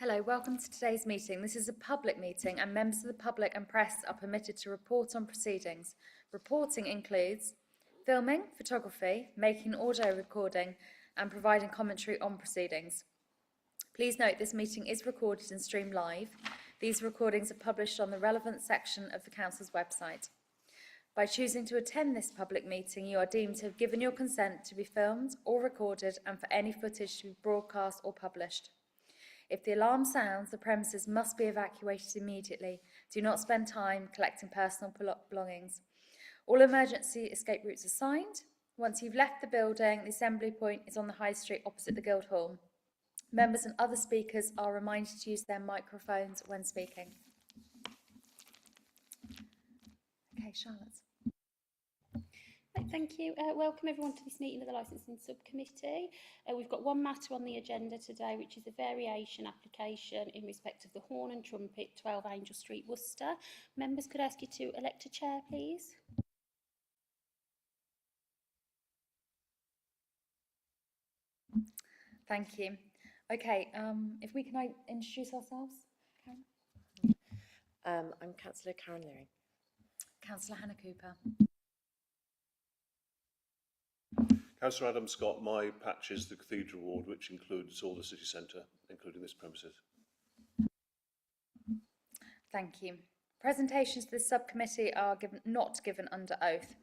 Hello, welcome to today's meeting. This is a public meeting and members of the public and press are permitted to report on proceedings. Reporting includes filming, photography, making audio recording and providing commentary on proceedings. Please note this meeting is recorded and streamed live. These recordings are published on the relevant section of the Council's website. By choosing to attend this public meeting, you are deemed to have given your consent to be filmed or recorded and for any footage to be broadcast or published. If the alarm sounds, the premises must be evacuated immediately. Do not spend time collecting personal belongings. All emergency escape routes are signed. Once you've left the building, the assembly point is on the High Street opposite the Guildhall. Members and other speakers are reminded to use their microphones when speaking. Okay, Charlotte. Right, thank you. Welcome everyone to this meeting of the Licensing Subcommittee. We've got one matter on the agenda today, which is a variation application in respect of the Horn and Trumpet, 12 Angel Street, Worcester. Members, could I ask you to elect a chair, please? Thank you. Okay, if we can introduce ourselves. I'm Councillor Karen Leary. Councillor Hannah Cooper. Councillor Adam Scott, my patch is the Cathedral Ward, which includes all the city centre, including this premises. Thank you. Presentations to this subcommittee are not given under oath.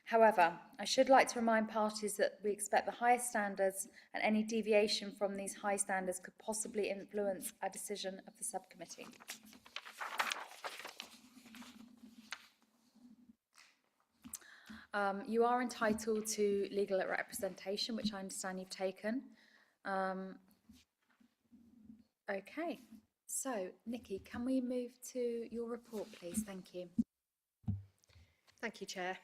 However, I should like to remind parties that we expect the highest standards and any deviation from these high standards could possibly influence a decision of the subcommittee. You are entitled to legal representation, which I understand you've taken. Okay, so Nikki, can we move to your report, please? Thank you. Thank you, Chair.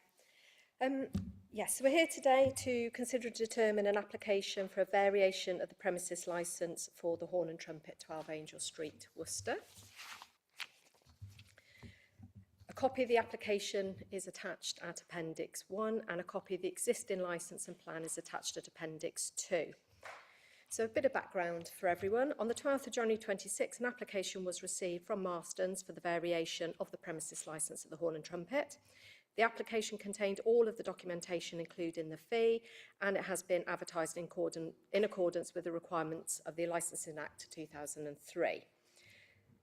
Yes, we're here today to consider and determine an application for a variation of the premises licence for the Horn and Trumpet, 12 Angel Street, Worcester. A copy of the application is attached at Appendix 1 and a copy of the existing licence and plan is attached at Appendix 2. So a bit of background for everyone. On the 12th of January 26, an application was received from Marston's for the variation of the premises licence of the Horn and Trumpet. The application contained all of the documentation, including the fee, and it has been advertised in accordance with the requirements of the Licensing Act 2003.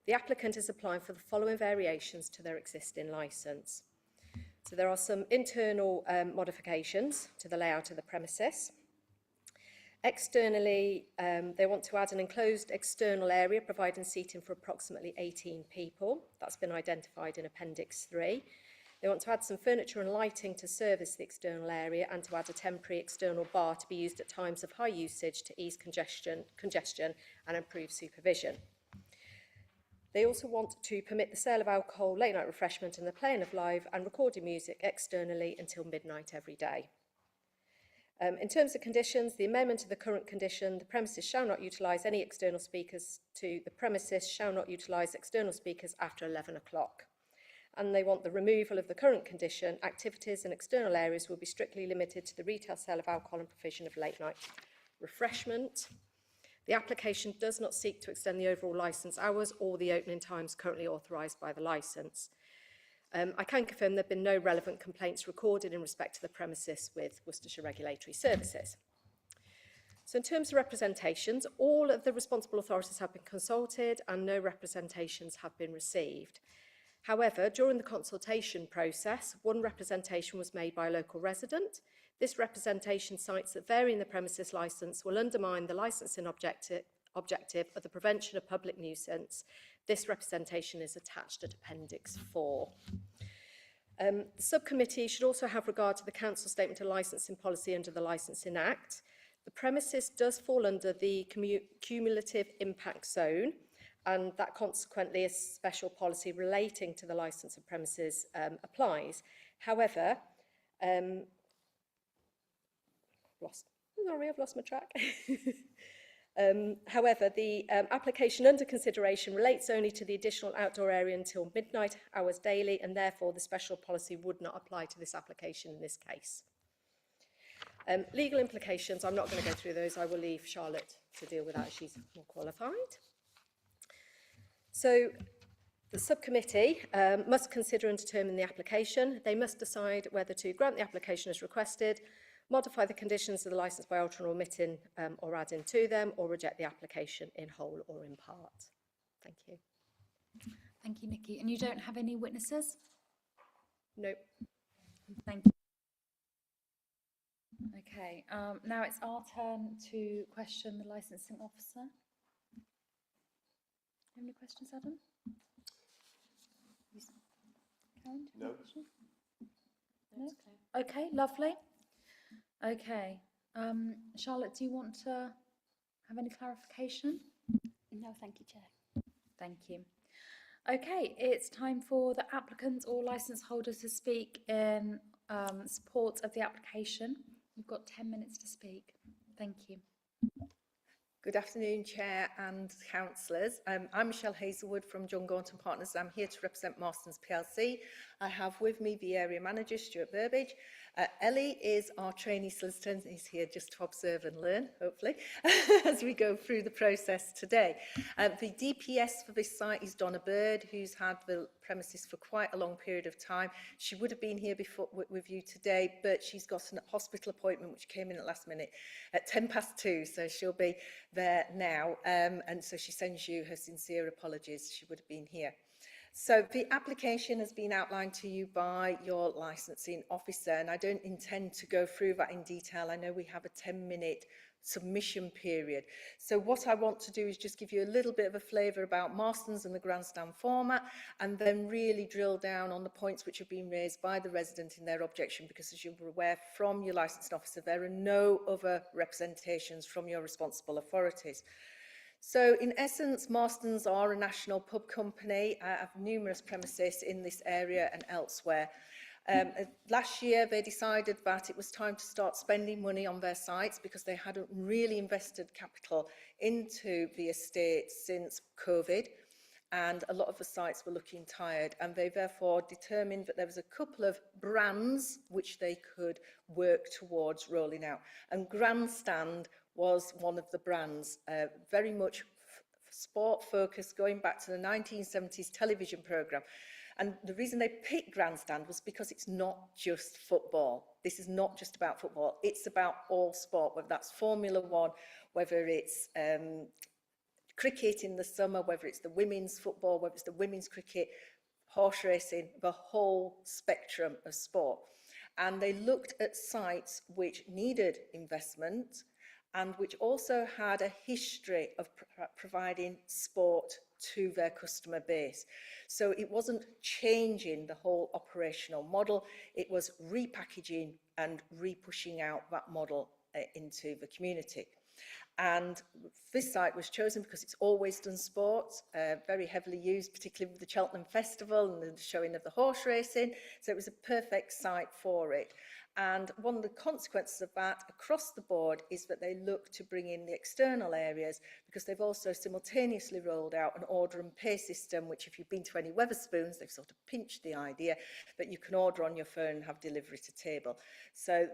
The applicant is applying for the following variations to their existing licence. So there are some internal modifications to the layout of the premises. Externally, they want to add an enclosed external area providing seating for approximately 18 people. That's been identified in Appendix 3. They want to add some furniture and lighting to service the external area and to add a temporary external bar to be used at times of high usage to ease congestion and improve supervision. They also want to permit the sale of alcohol, late night refreshment and the playing of live and recorded music externally until midnight every day. In terms of conditions, the amendment of the current condition, the premises shall not utilise any external speakers to the premises shall not utilise external speakers after 11 o'clock. And they want the removal of the current condition, activities in external areas will be strictly limited to the retail sale of alcohol and provision of late night refreshment. The application does not seek to extend the overall licence hours or the opening times currently authorised by the licence. I can confirm there have been no relevant complaints recorded in respect to the premises with Worcestershire Regulatory Services. So in terms of representations, all of the responsible authorities have been consulted and no representations have been received. However, during the consultation process, one representation was made by a local resident. This representation cites that varying the premises licence will undermine the licensing objective of the prevention of public nuisance. This representation is attached at Appendix 4. The subcommittee should also have regard to the Council statement of licensing policy under the Licensing Act. The premises does fall under the cumulative impact zone, and that consequently a special policy relating to the licence of premises applies. However, I've lost my track. However, the application under consideration relates only to the additional outdoor area until midnight hours daily, and therefore the special policy would not apply to this application in this case. Legal implications, I'm not going to go through those. I will leave Charlotte to deal with that. She's more qualified. So the subcommittee must consider and determine the application. They must decide whether to grant the application as requested, modify the conditions of the licence by altering or omitting or adding to them, or reject the application in whole or in part. Thank you. Thank you, Nikki. And you don't have any witnesses? Nope. Thank you. Okay, now it's our turn to question the licensing officer. Have any questions, Adam? Karen, do you have a question? No? Okay, lovely. Okay, Charlotte, do you want to have any clarification? No, thank you, Chair. Thank you. Okay, it's time for the applicant or licence holder to speak in support of the application. You've got 10 minutes to speak. Thank you. Good afternoon, Chair and councillors. I'm Michelle Hazelwood from John Gaunton Partners. I'm here to represent Marston's PLC. I have with me the area manager, Stuart Burbage. Ellie is our trainee solicitor and is here just to observe and learn, hopefully, as we go through the process today. The DPS for this site is Donna Bird, who's had the premises for quite a long period of time. She would have been here before with you today, but she's got a hospital appointment which came in at last minute at 2:10, so she'll be there now. And so she sends you her sincere apologies. She would have been here. So the application has been outlined to you by your licensing officer, and I don't intend to go through that in detail. I know we have a 10-minute submission period. So what I want to do is just give you a little bit of a flavour about Marston's and the grandstand format, and then really drill down on the points which have been raised by the resident in their objection, because as you're aware from your licensing officer, there are no other representations from your responsible authorities. So in essence, Marston's are a national pub company, have numerous premises in this area and elsewhere. Last year, they decided that it was time to start spending money on their sites because they hadn't really invested capital into the estate since COVID, and a lot of the sites were looking tired, and they therefore determined that there was a couple of brands which they could work towards rolling out. And Grandstand was one of the brands, very much sport focused, going back to the 1970s television programme. And the reason they picked Grandstand was because it's not just football. This is not just about football. It's about all sport, whether that's Formula One, whether it's cricket in the summer, whether it's the women's football, whether it's the women's cricket, horse racing, the whole spectrum of sport. And they looked at sites which needed investment and which also had a history of providing sport to their customer base. So it wasn't changing the whole operational model, it was repackaging and re-pushing out that model into the community. And this site was chosen because it's always done sport, very heavily used, particularly with the Cheltenham Festival and the showing of the horse racing. So it was a perfect site for it. And one of the consequences of that across the board is that they look to bring in the external areas, because they've also simultaneously rolled out an order and pay system, which if you've been to any Wetherspoons, they've sort of pinched the idea that you can order on your phone and have delivery to table. So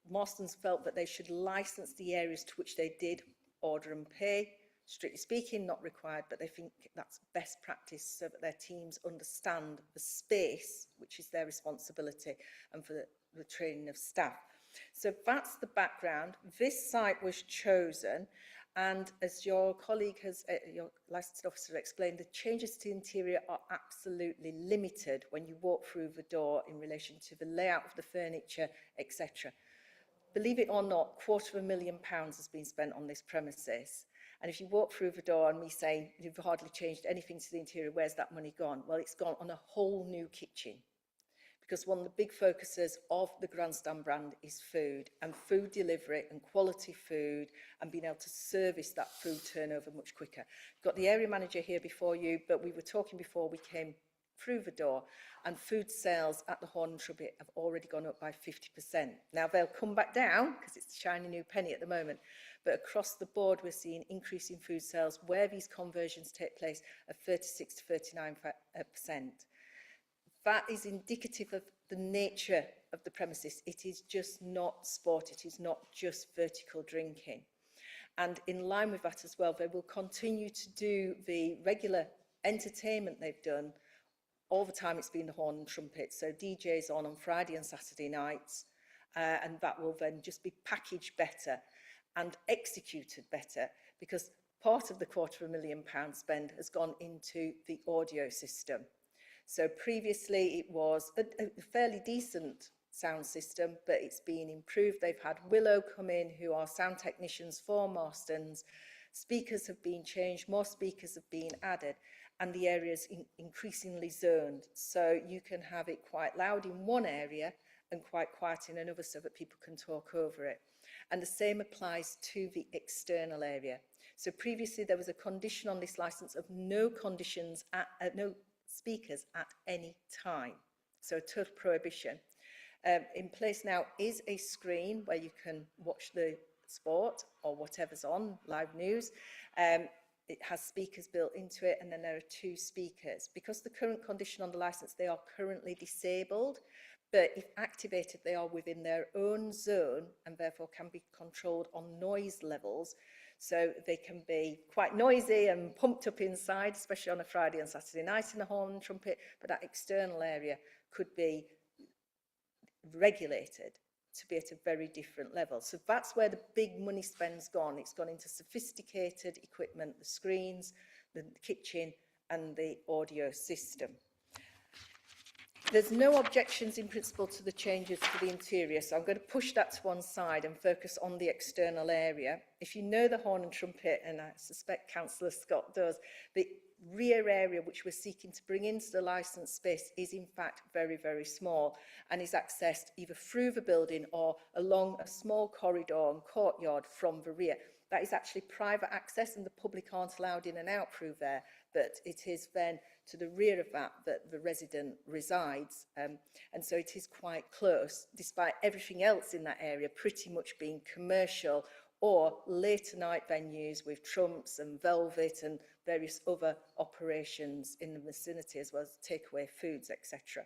Marston's felt that they should license the areas to which they did order and pay. Strictly speaking, not required, but they think that's best practice so that their teams understand the space, which is their responsibility, and for the training of staff. So that's the background. This site was chosen, and as your colleague has, your licensed officer explained, the changes to the interior are absolutely limited when you walk through the door in relation to the layout of the furniture, etc. Believe it or not, £250,000 has been spent on this premises. And if you walk through the door and we say, you've hardly changed anything to the interior, where's that money gone? Well, it's gone on a whole new kitchen. Because one of the big focuses of the Grandstand brand is food, and food delivery and quality food, and being able to service that food turnover much quicker. We've got the area manager here before you, but we were talking before we came through the door, and food sales at the Horn and Trumpet have already gone up by 50%. Now they'll come back down because it's a shiny new penny at the moment, but across the board we're seeing increase in food sales where these conversions take place of 36 to 39%. That is indicative of the nature of the premises. It is just not sport, it is not just vertical drinking. And in line with that as well, they will continue to do the regular Entertainment they've done, all the time it's been the horn and trumpet. So DJs on Friday and Saturday nights, and that will then just be packaged better and executed better, because part of the £250,000 spend has gone into the audio system. So previously it was a fairly decent sound system, but it's been improved. They've had Willow come in, who are sound technicians for Marston's. Speakers have been changed, more speakers have been added, and the area is increasingly zoned. So you can have it quite loud in one area and quite quiet in another, so that people can talk over it. And the same applies to the external area. So previously there was a condition on this licence of no speakers at any time. So total prohibition. In place now is a screen where you can watch the sport or whatever's on, live news. It has speakers built into it, and then there are 2 speakers. Because the current condition on the licence, they are currently disabled, but if activated, they are within their own zone and therefore can be controlled on noise levels. So they can be quite noisy and pumped up inside, especially on a Friday and Saturday night in the horn and trumpet, but that external area could be regulated to be at a very different level. So that's where the big money spend's gone. It's gone into sophisticated equipment, the screens, the kitchen and the audio system. There's no objections in principle to the changes to the interior, so I'm going to push that to one side and focus on the external area. If you know the horn and trumpet, and I suspect Councillor Scott does, the rear area which we're seeking to bring into the licensed space is in fact very, very small, and is accessed either through the building or along a small corridor and courtyard from the rear. That is actually private access, and the public aren't allowed in and out through there, but it is then to the rear of that the resident resides, and so it is quite close, despite everything else in that area pretty much being commercial or later night venues with Trumps and Velvet and various other operations in the vicinity, as well as takeaway foods, etc.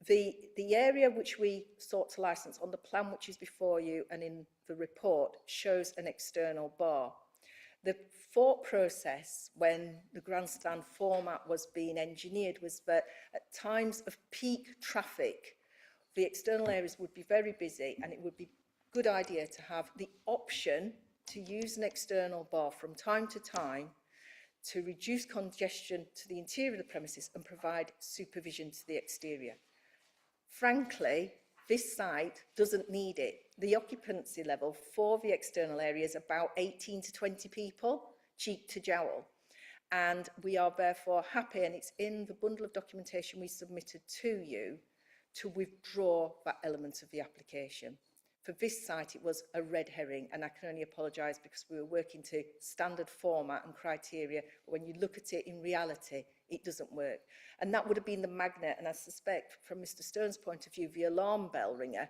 The area which we sought to license on the plan which is before you and in the report shows an external bar. The thought process when the grandstand format was being engineered was that at times of peak traffic, the external areas would be very busy, and it would be a good idea to have the option to use an external bar from time to time to reduce congestion to the interior of the premises and provide supervision to the exterior. Frankly, this site doesn't need it. The occupancy level for the external area is about 18 to 20 people, cheek to jowl. And we are therefore happy, and it's in the bundle of documentation we submitted to you, to withdraw that element of the application. For this site, it was a red herring, and I can only apologise because we were working to standard format and criteria. But when you look at it in reality, it doesn't work. And that would have been the magnet, and I suspect from Mr. Stern's point of view, the alarm bell ringer,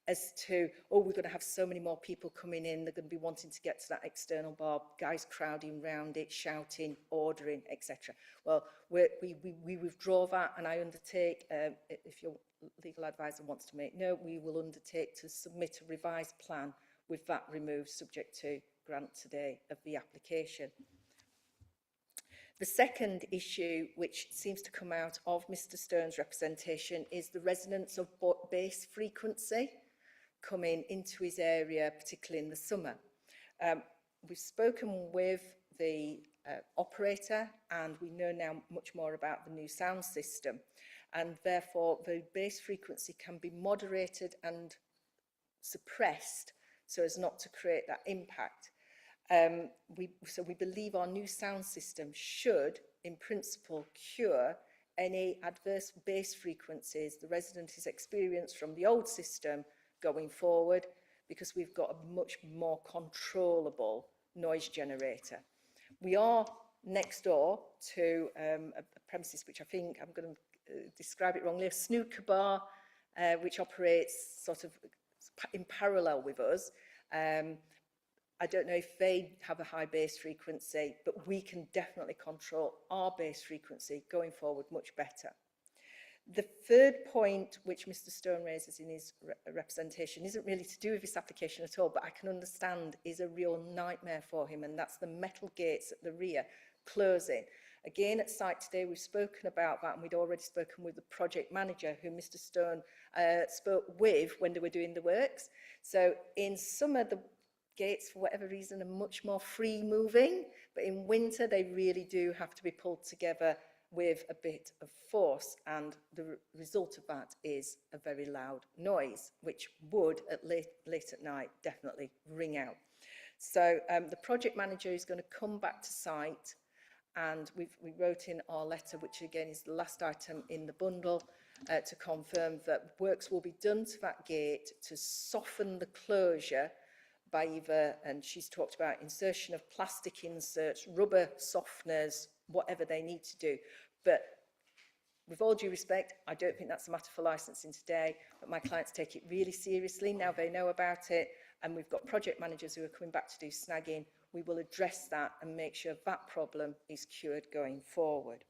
as to, oh, we're going to have so many more people coming in, they're going to be wanting to get to that external bar, guys crowding round it, shouting, ordering, etc. Well, we withdraw that, and I undertake, if your legal advisor wants to make note, we will undertake to submit a revised plan with that removed, subject to grant today of the application. The second issue, which seems to come out of Mr. Stern's representation, is the resonance of bass frequency coming into his area, particularly in the summer. We've spoken with the operator, and we know now much more about the new sound system, and therefore the bass frequency can be moderated and suppressed so as not to create that impact. So we believe our new sound system should, in principle, cure any adverse bass frequencies the resident has experienced from the old system going forward, because we've got a much more controllable noise generator. We are next door to a premises which I think, I'm going to describe it wrongly, a snooker bar, which operates sort of in parallel with us. I don't know if they have a high bass frequency, but we can definitely control our bass frequency going forward much better. The third point which Mr. Stone raises in his representation isn't really to do with this application at all, but I can understand is a real nightmare for him, and that's the metal gates at the rear closing. Again, at site today, we've spoken about that, and we'd already spoken with the project manager who Mr. Stone spoke with when they were doing the works. So in summer, the gates, for whatever reason, are much more free moving, but in winter, they really do have to be pulled together with a bit of force, and the result of that is a very loud noise, which would at late at night definitely ring out. So the project manager is going to come back to site, and we wrote in our letter, which again is the last item in the bundle, to confirm that works will be done to that gate to soften the closure by either, and she's talked about insertion of plastic inserts, rubber softeners, whatever they need to do. But with all due respect, I don't think that's a matter for licensing today, but my clients take it really seriously. Now they know about it, and we've got project managers who are coming back to do snagging. We will address that and make sure that problem is cured going forward.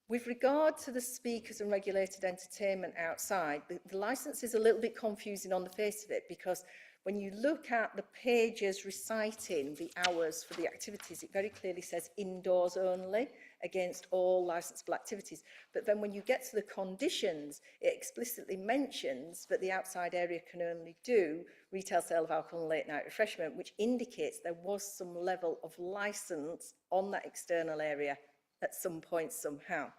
With regard to the speakers and regulated entertainment outside, the licence is a little bit confusing on the face of it, because when you look at the pages reciting the hours for the activities, it very clearly says indoors only against all licensable activities. But then when you get to the conditions, it explicitly mentions that the outside area can only do retail sale of alcohol and late night refreshment, which indicates there was some level of licence on that external area at some point somehow.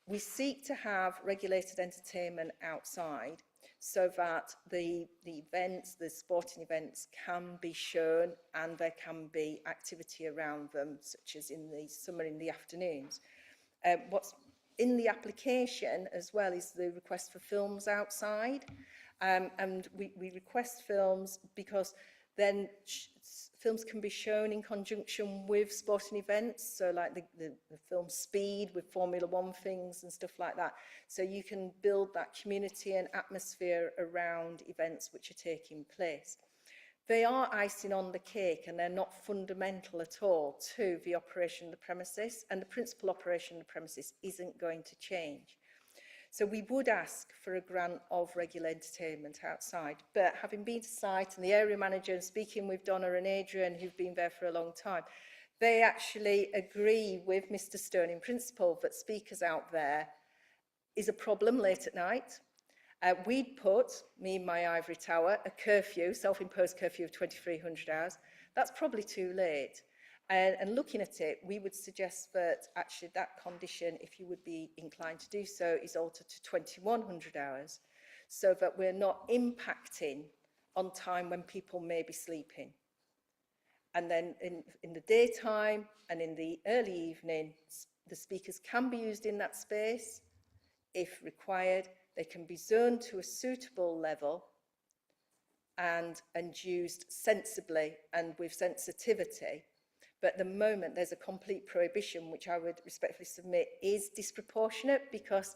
We seek to have regulated entertainment outside so that the events, the sporting events can be shown and there can be activity around them, such as in the summer in the afternoons. What's in the application as well is the request for films outside, and we request films because then films can be shown in conjunction with sporting events, so like the film Speed with Formula One things and stuff like that. So you can build that community and atmosphere around events which are taking place. They are icing on the cake, and they're not fundamental at all to the operation of the premises, and the principal operation of the premises isn't going to change. So we would ask for a grant of regular entertainment outside, but having been to site and the area manager and speaking with Donna and Adrian, who've been there for a long time, they actually agree with Mr. Stone in principle that speakers out there is a problem late at night. We'd put, me and my ivory tower, a curfew, self-imposed curfew of 2300 hours. That's probably too late. And looking at it, we would suggest that actually that condition, if you would be inclined to do so, is altered to 2100 hours, so that we're not impacting on time when people may be sleeping. And then in the daytime and in the early evening, the speakers can be used in that space if required. They can be zoned to a suitable level and used sensibly and with sensitivity. But at the moment, there's a complete prohibition, which I would respectfully submit is disproportionate, because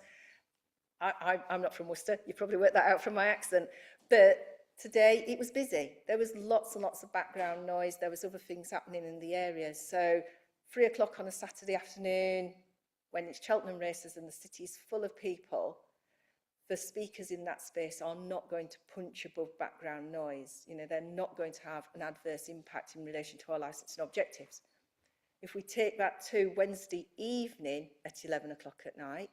I'm not from Worcester. You probably worked that out from my accent. But today, it was busy. There was lots and lots of background noise. There was other things happening in the area. So 3 o'clock on a Saturday afternoon, when it's Cheltenham races and the city is full of people, the speakers in that space are not going to punch above background noise. You know, they're not going to have an adverse impact in relation to our licensing objectives. If we take that to Wednesday evening at 11 o'clock at night,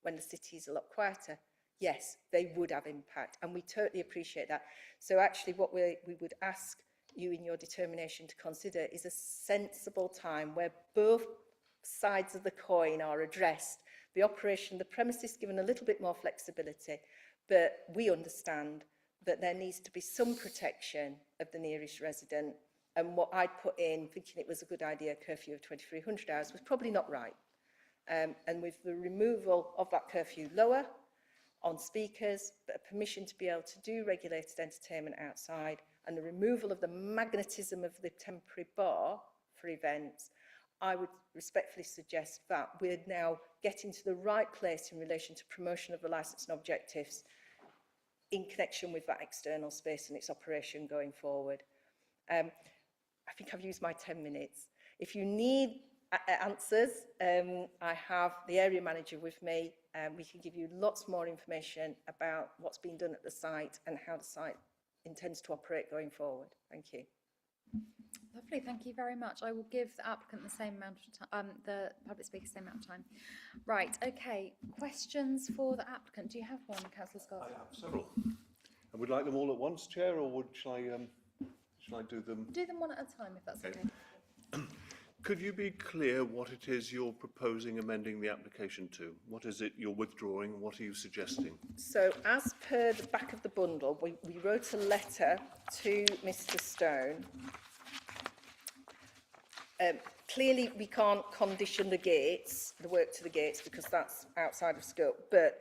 when the city is a lot quieter, yes, they would have impact, and we totally appreciate that. So actually what we would ask you in your determination to consider is a sensible time where both sides of the coin are addressed. The operation of the premises given a little bit more flexibility, but we understand that there needs to be some protection of the nearest resident, and what I'd put in, thinking it was a good idea, a curfew of 2300 hours, was probably not right. And with the removal of that curfew lower on speakers, but a permission to be able to do regulated entertainment outside, and the removal of the magnetism of the temporary bar for events, I would respectfully suggest that we're now getting to the right place in relation to promotion of the licensing objectives in connection with that external space and its operation going forward. I think I've used my 10 minutes. If you need answers, I have the area manager with me. We can give you lots more information about what's been done at the site and how the site intends to operate going forward. Thank you. Lovely, thank you very much. I will give the applicant the same amount of time, the public speaker the same amount of time. Right, okay, questions for the applicant? Do you have one, Councillor Scott? I have several. And would like them all at once, Chair, or shall I do them? Do them one at a time, if that's Okay. okay. Could you be clear what it is you're proposing amending the application to? What is it you're withdrawing? What are you suggesting? So as per the back of the bundle, we wrote a letter to Mr Stone. Clearly, we can't condition the gates, the work to the gates, because that's outside of scope, but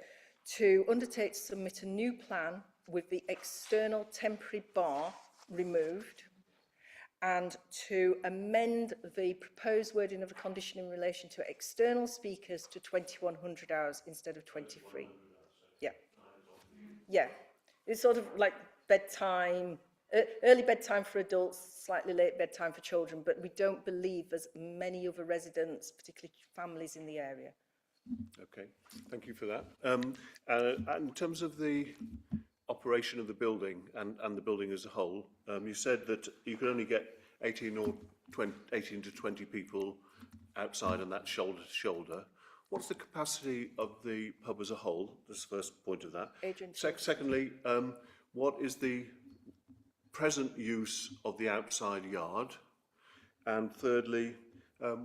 to undertake to submit a new plan with the external temporary bar removed, and to amend the proposed wording of the condition in relation to external speakers to 2100 hours instead of 23. Yeah. Yeah. It's sort of like bedtime, early bedtime for adults, slightly late bedtime for children, but we don't believe there's many other residents, particularly families in the area. Okay, thank you for that. In terms of the operation of the building and the building as a whole, you said that you could only get 18 to 20 people outside and that's shoulder to shoulder. What's the capacity of the pub as a whole? That's the first point of that. Secondly, what is the present use of the outside yard? And thirdly,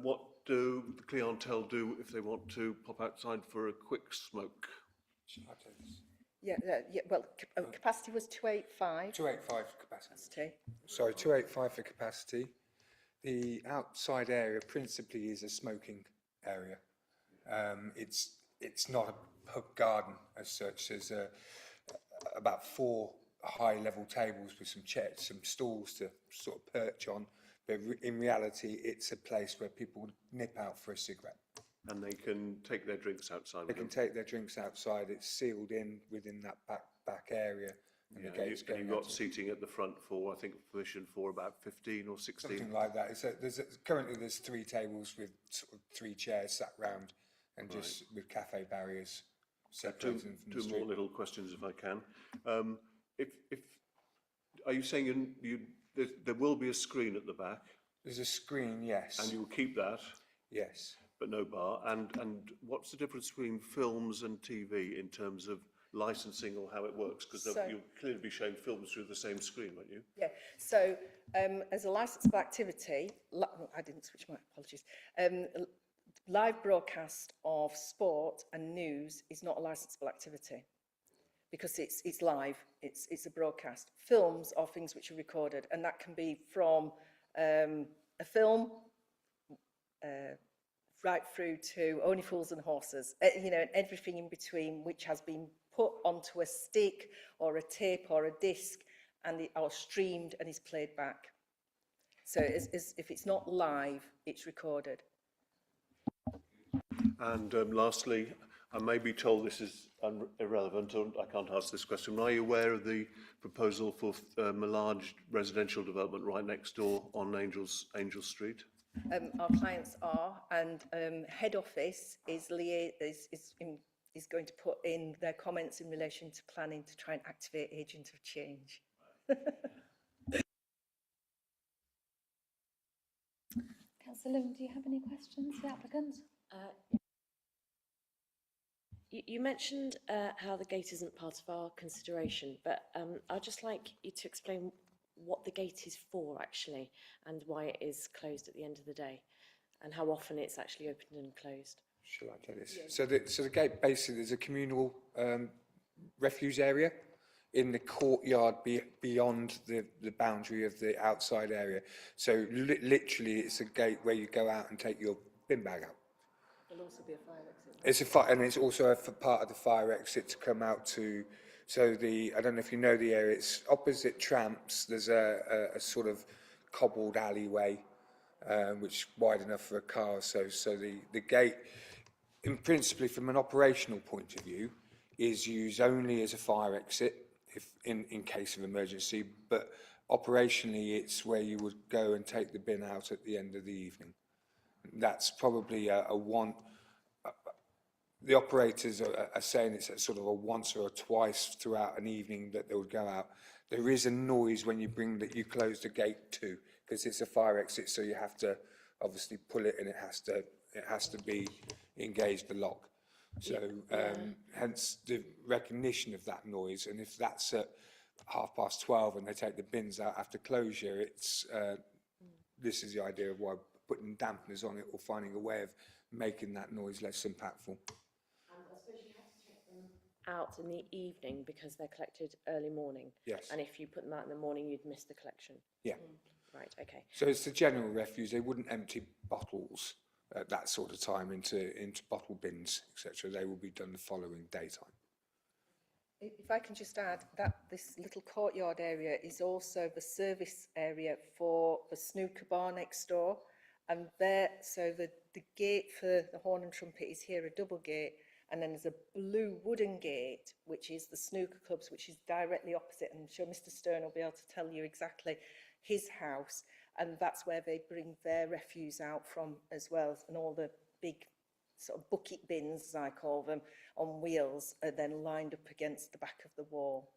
what do the clientele do if they want to pop outside for a quick smoke? Yeah, well, capacity was 285. 285 capacity. Capacity. Sorry, 285 for capacity. The outside area principally is a smoking area. It's not a pub garden as such. There's about 4 high-level tables with some chairs, some stools to sort of perch on. But in reality, it's a place where people nip out for a cigarette. And they can take their drinks outside. They can take their drinks outside. It's sealed in within that back area. And Yeah, the gates and you've going got out to- seating at the front for, I think, permission for about 15 or 16. Something like that. Currently there's 3 tables with sort of 3 chairs sat round and just with cafe barriers separating them from the Two more street. little questions, if I can. Are you saying there will be a screen at the back, There's a screen, yes. and you will keep that, Yes. but no bar? And what's the difference between films and TV in terms of licensing or how it works? Because So- you'll clearly be showing films through the same screen, won't you? Yeah, so as a licensable activity, I didn't switch my apologies. Live broadcast of sport and news is not a licensable activity because it's live, it's a broadcast. Films are things which are recorded, and that can be from a film right through to Only Fools and Horses, you know, and everything in between, which has been put onto a stick or a tape or a disc and or streamed and is played back. So if it's not live, it's recorded. And lastly, I may be told this is irrelevant, or I can't ask this question. Are you aware of the proposal for a large residential development right next door on Angel Street? Our clients are, and head office is going to put in their comments in relation to planning to try and activate agent of change. Councillor Lewin, do you have any questions for the applicant? You mentioned how the gate isn't part of our consideration, but I'd just like you to explain what the gate is for, actually, and why it is closed at the end of the day, and how often it's actually opened and closed. Shall I take this? So the gate basically is a communal refuse area in the courtyard beyond the boundary of the outside area. So literally it's a gate where you go out and take your bin bag out. There'll also be a fire exit. And it's also a part of the fire exit to come out to. So I don't know if you know the area. It's opposite Tramps. There's a sort of cobbled alleyway, which is wide enough for a car. So the gate, principally from an operational point of view, is used only as a fire exit if in case of emergency. But operationally, it's where you would go and take the bin out at the end of the evening. That's probably a one. The operators are saying it's a sort of a once or a twice throughout an evening that they would go out. There is a noise when you close the gate too, because it's a fire exit, so you have to obviously pull it, and it has to be engaged, the lock. So hence the recognition of that noise. And if that's at 12:30 and they take the bins out after closure, it's this is the idea of why putting dampeners on it or finding a way of making that noise less impactful. And I suppose you have to take them out in the evening because they're collected early morning. Yes. And if you put them out in the morning, you'd miss the collection. Yeah. Right, okay. So it's the general refuse. They wouldn't empty bottles at that sort of time into bottle bins, etc. They will be done the following daytime. If I can just add that this little courtyard area is also the service area for the snooker bar next door. And there, so the gate for the Horn and Trumpet is here, a double gate. And then there's a blue wooden gate, which is the snooker clubs, which is directly opposite. And I'm sure Mr. Stern will be able to tell you exactly his house. And that's where they bring their refuse out from as well. And all the big sort of bucket bins, as I call them, on wheels are then lined up against the back of the wall.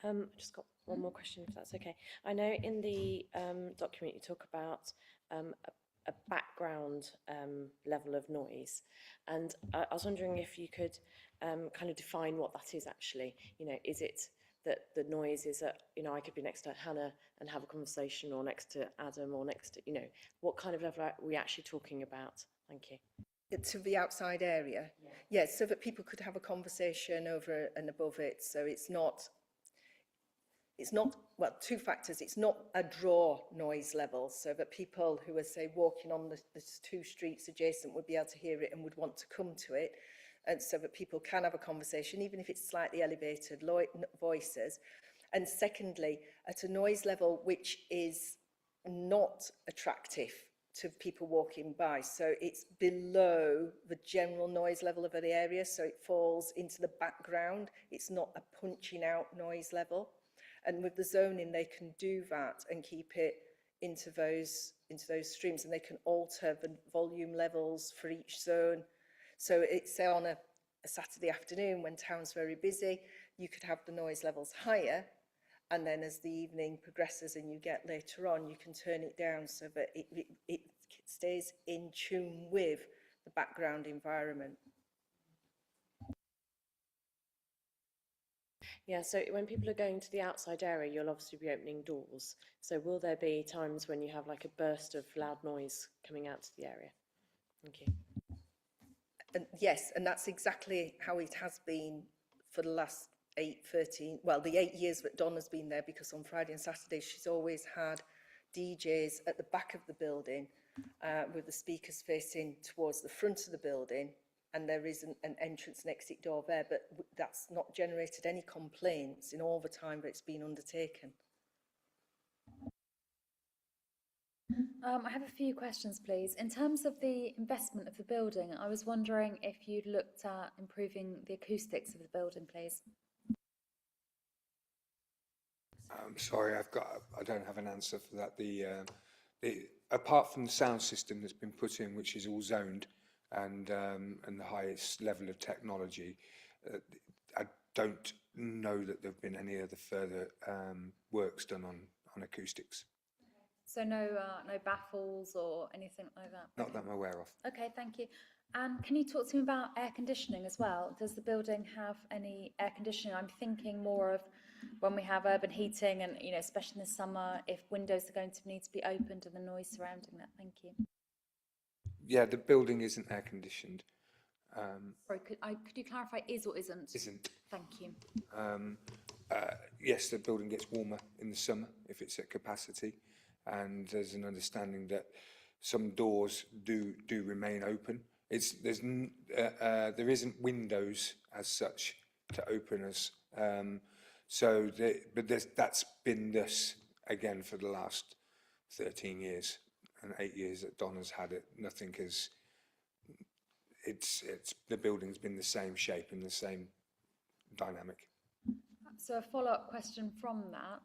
I just got one more question, if that's okay. I know in the document you talk about a background level of noise, and I was wondering if you could kind of define what that is actually. You know, is it that the noise is at, you know, I could be next to Hannah and have a conversation, or next to Adam, or next to, you know, what kind of level are we actually talking about? Thank you. To the outside area? Yes, so that people could have a conversation over and above it. So it's not, well, two factors. It's not a draw noise level, so that people who are, say, walking on the two streets adjacent would be able to hear it and would want to come to it. And so that people can have a conversation, even if it's slightly elevated voices. And secondly, at a noise level which is not attractive to people walking by. So it's below the general noise level of the area, so it falls into the background. It's not a punching out noise level. And with the zoning, they can do that and keep it into those streams, and they can alter the volume levels for each zone. So it's, say, on a Saturday afternoon when town's very busy, you could have the noise levels higher, and then as the evening progresses and you get later on, you can turn it down so that it stays in tune with the background environment. Yeah, so when people are going to the outside area, you'll obviously be opening doors. So will there be times when you have like a burst of loud noise coming out to the area? Thank you. And yes, and that's exactly how it has been for the last 8 years that Donna's been there, because on Friday and Saturday she's always had DJs at the back of the building with the speakers facing towards the front of the building, and there is an entrance and exit door there, but that's not generated any complaints in all the time that it's been undertaken. I have a few questions, please. In terms of the investment of the building, I was wondering if you'd looked at improving the acoustics of the building, please. I'm sorry, I don't have an answer for that. Apart from the sound system that's been put in, which is all zoned and the highest level of technology, I don't know that there have been any other further works done on acoustics. So no baffles or anything like that? Not that I'm aware of. Okay, thank you. And can you talk to me about air conditioning as well? Does the building have any air conditioning? I'm thinking more of when we have urban heating and, you know, especially in the summer, if windows are going to need to be opened and the noise surrounding that. Thank you. Yeah, the building isn't air conditioned. Sorry, could you clarify is or isn't? Isn't. Thank you. Yes, the building gets warmer in the summer if it's at capacity, and there's an understanding that some doors do remain open. There isn't windows as such to open us. That's been this again for the last 13 years and 8 years that Donna's had it. Nothing has. The building's been the same shape and the same dynamic. So a follow-up question from that.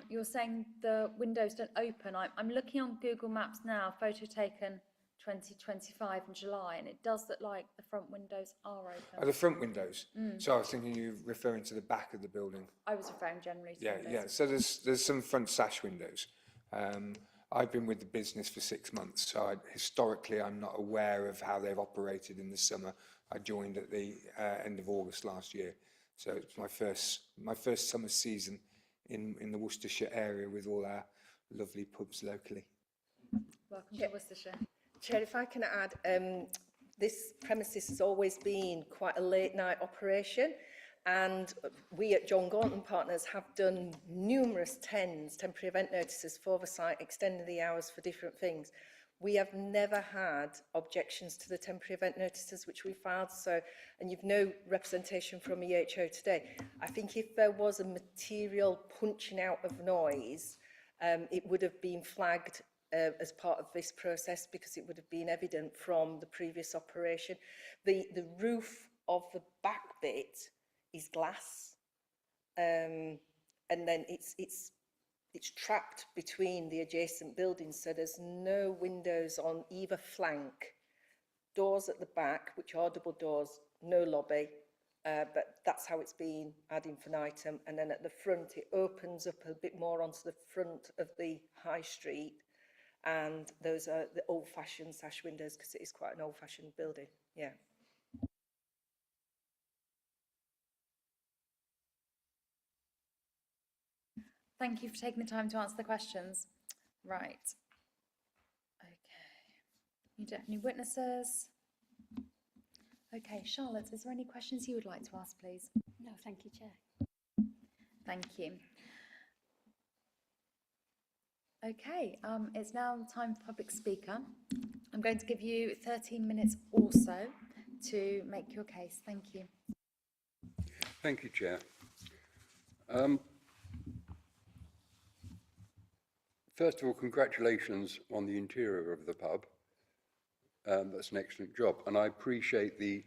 You're saying the windows don't open. I'm looking on Google Maps now, photo taken 2025 in July, and it does look like the front windows are Oh, open. the front windows. So I was thinking you were referring to the back of the building. I was referring generally to Yeah, windows. yeah. So there's some front sash windows. I've been with the business for 6 months, so historically I'm not aware of how they've operated in the summer. I joined at the end of August last year, so it's my first summer season in the Worcestershire area with all our lovely pubs locally. Welcome to Worcestershire. Chair, if I can add, this premises has always been quite a late night operation, and we at John Gaunt & Partners have done numerous temporary event notices for the site, extending the hours for different things. We have never had objections to the temporary event notices which we filed, so, and you've no representation from EHO today. I think if there was a material punching out of noise, it would have been flagged as part of this process, because it would have been evident from the previous operation. The roof of the back bit is glass, and then it's trapped between the adjacent buildings, so there's no windows on either flank. Doors at the back, which are double doors, no lobby, but that's how it's been ad infinitum. And then at the front, it opens up a bit more onto the front of the high street, and those are the old-fashioned sash windows, because it is quite an old-fashioned building. Yeah. Thank you for taking the time to answer the questions. Right. Okay. You don't have any witnesses? Okay, Charlotte, is there any questions you would like to ask, please? No, thank you, Chair. Thank you. Okay, it's now time for public speaker. I'm going to give you 13 minutes or so to make your case. Thank you. Thank you, Chair. First of all, congratulations on the interior of the pub. That's an excellent job, and I appreciate the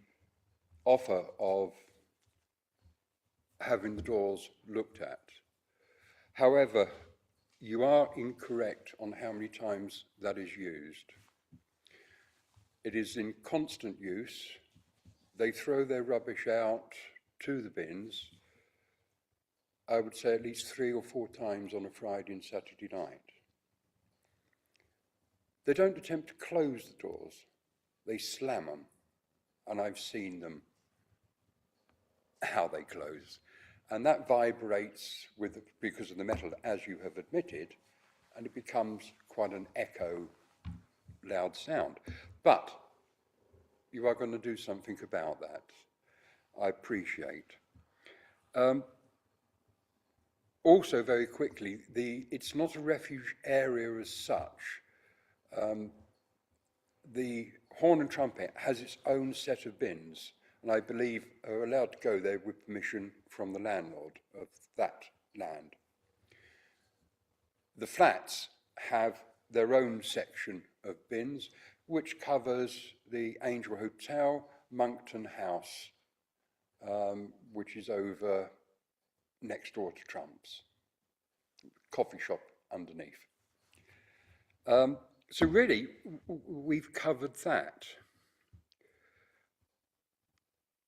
offer of having the doors looked at. However, you are incorrect on how many times that is used. It is in constant use. They throw their rubbish out to the bins, I would say at least 3 or 4 times on a Friday and Saturday night. They don't attempt to close the doors, they slam them, and I've seen them, how they close. And that vibrates because of the metal, as you have admitted, and it becomes quite an echo, loud sound. But you are going to do something about that, I appreciate. Also, very quickly, it's not a refuge area as such. The Horn and Trumpet has its own set of bins, and I believe are allowed to go there with permission from the landlord of that land. The flats have their own section of bins, which covers the Angel Hotel, Monkton House, which is over next door to Trump's, coffee shop underneath. So really, we've covered that,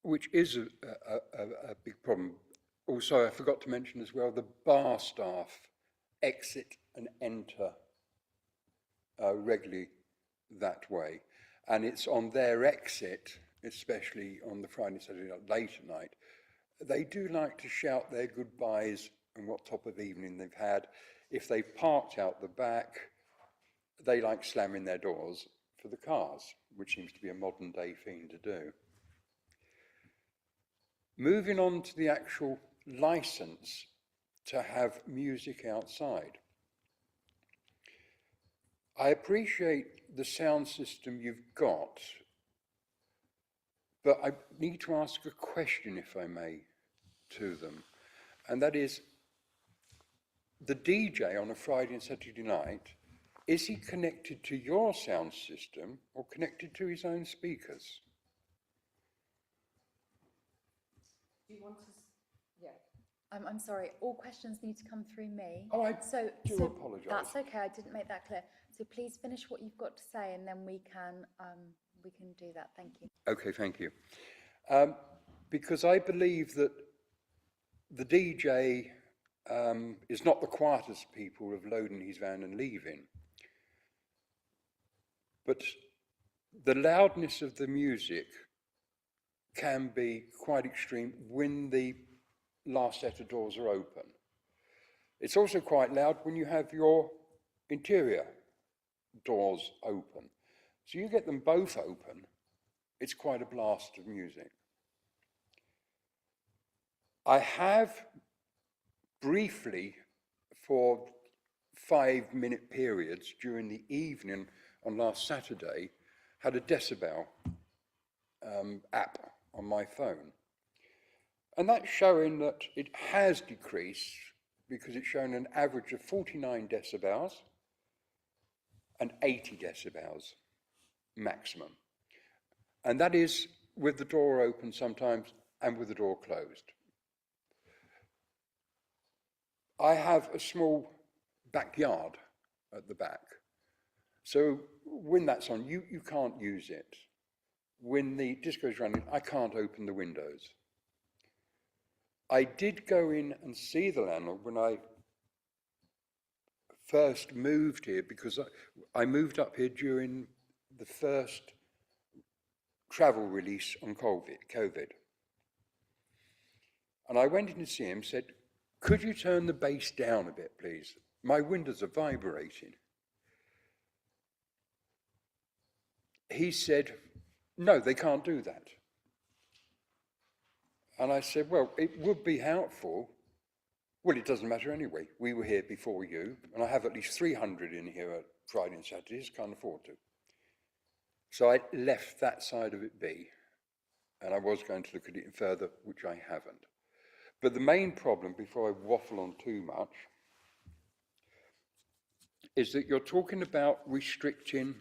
which is a big problem. Also, I forgot to mention as well, the bar staff exit and enter regularly that way. And it's on their exit, especially on the Friday, Saturday night, late at night, they do like to shout their goodbyes and what top of evening they've had. If they've parked out the back, they like slamming their doors for the cars, which seems to be a modern day thing to do. Moving on to the actual license to have music outside. I appreciate the sound system you've got, but I need to ask a question, if I may, to them. And that is, the DJ on a Friday and Saturday night, is he connected to your sound system or connected to his own speakers? Do you want to? Yeah. I'm sorry, all questions need to come through me. Oh, I So, do so apologise. that's okay, I didn't make that clear. So please finish what you've got to say and then we can do that, thank you. Okay, thank you. Because I believe that the DJ is not the quietest people of loading his van and leaving. But the loudness of the music can be quite extreme when the last set of doors are open. It's also quite loud when you have your interior doors open. So you get them both open, it's quite a blast of music. I have briefly, for 5-minute periods during the evening on last Saturday, had a decibel app on my phone. And that's showing that it has decreased because it's showing an average of 49 decibels and 80 decibels maximum. And that is with the door open sometimes and with the door closed. I have a small backyard at the back. So when that's on, you can't use it. When the disco is running, I can't open the windows. I did go in and see the landlord when I first moved here, because I moved up here during the first travel release on COVID. And I went in to see him, said, could you turn the bass down a bit, please? My windows are vibrating. He said, no, they can't do that. And I said, well, it would be helpful. Well, it doesn't matter anyway. We were here before you, and I have at least 300 in here at Friday and Saturdays, can't afford to. So I left that side of it be, and I was going to look at it further, which I haven't. But the main problem, before I waffle on too much, is that you're talking about restricting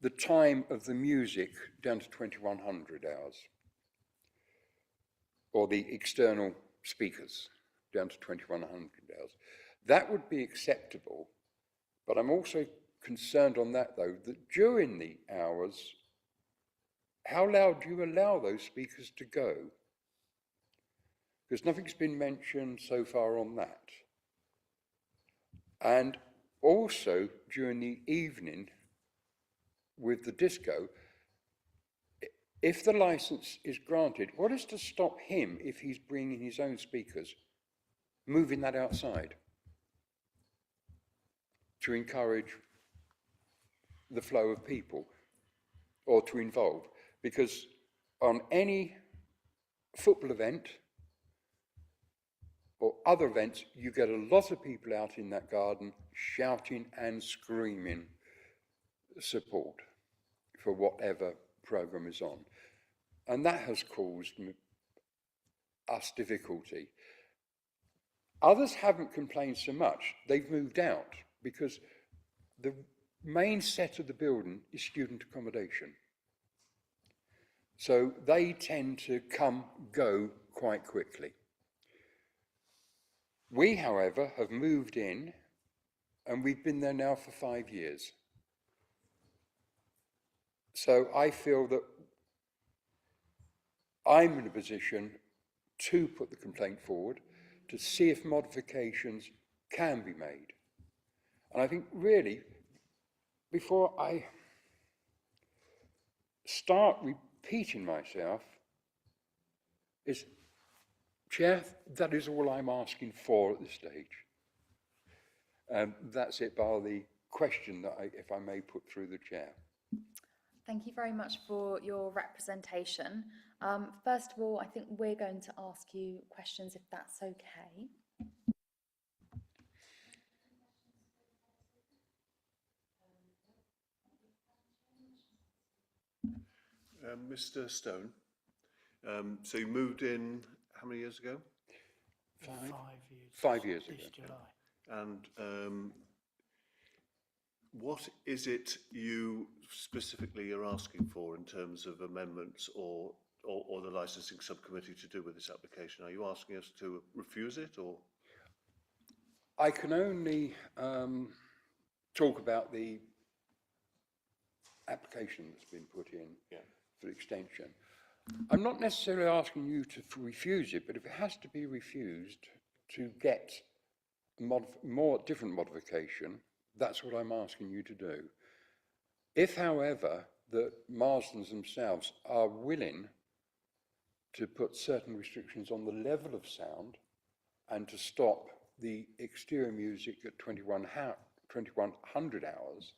the time of the music down to 2100 hours, or the external speakers down to 2100 hours. That would be acceptable, but I'm also concerned on that, though, that during the hours, how loud do you allow those speakers to go? Because nothing's been mentioned so far on that. And also, during the evening, with the disco, if the license is granted, what is to stop him, if he's bringing his own speakers, moving that outside to encourage the flow of people or to involve? Because on any football event or other events, you get a lot of people out in that garden shouting and screaming support for whatever program is on. And that has caused us difficulty. Others haven't complained so much. They've moved out because the main set of the building is student accommodation. So they tend to go quite quickly. We, however, have moved in and we've been there now for 5 years. So I feel that I'm in a position to put the complaint forward to see if modifications can be made. And I think really, before I start repeating myself, is, Chair, that is all I'm asking for at this stage. That's it, bar the question that if I may put through the Chair. Thank you very much for your representation. First of all, I think we're going to ask you questions, if that's okay. Mr. Stone, so you moved in how many years ago? 5 years. 5 years ago. This July. And what is it you specifically are asking for in terms of amendments or or the licensing subcommittee to do with this application? Are you asking us to refuse it, or? I can only talk about the application that's been put in for extension. I'm not necessarily asking you to refuse it, but if it has to be refused to get more different modification, that's what I'm asking you to do. If, however, the Marsdens themselves are willing to put certain restrictions on the level of sound and to stop the exterior music at 2100 hours,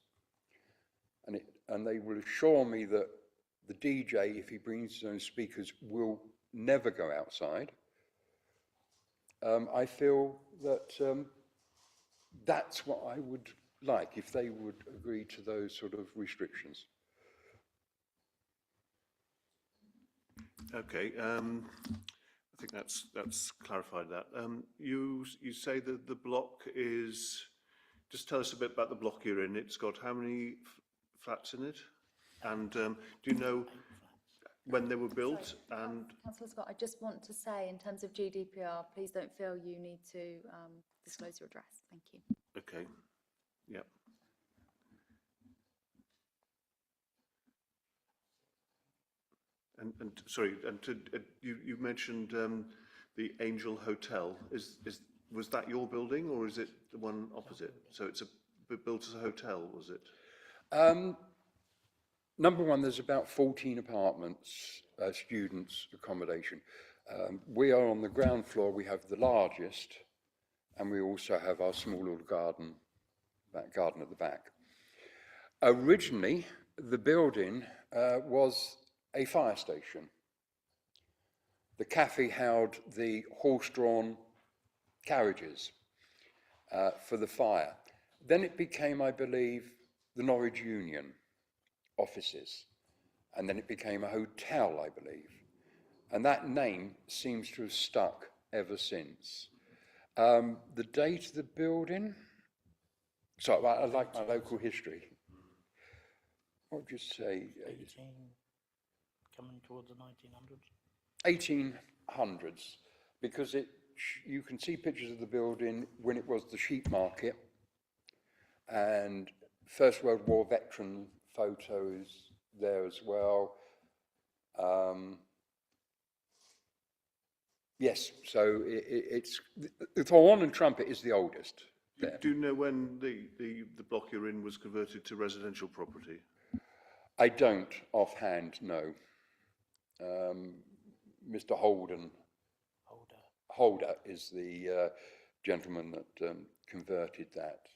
and they will assure me that the DJ, if he brings his own speakers, will never go outside, I feel that that's what I would like, if they would agree to those sort of restrictions. Okay, I think that's clarified that. You say that the block is, just tell us a bit about the block you're in. It's got how many flats in it? And do you know when they were built? And Councillor Scott, I just want to say, in terms of GDPR, please don't feel you need to disclose your address. Thank you. okay, yeah. And sorry, and you mentioned the Angel Hotel. Was that your building, or is it the one opposite? So it's built as a hotel, was it? Number one, there's about 14 apartments, students' accommodation. We are on the ground floor, we have the largest, and we also have our small little garden, that garden at the back. Originally, the building was a fire station. The cafe held the horse-drawn carriages for the fire. Then it became, I believe, the Norwich Union offices, and then it became a hotel, I believe. And that name seems to have stuck ever since. The date of the building, so I like my local history. What would you say? 18, coming towards the 1900s? 1800s, because you can see pictures of the building when it was the sheep market, and First World War veteran photos there as well. Yes, so it's the horn and trumpet is the oldest. There. Do you know when the block you're in was converted to residential property? I don't offhand know. Mr. Holder is the gentleman that converted that,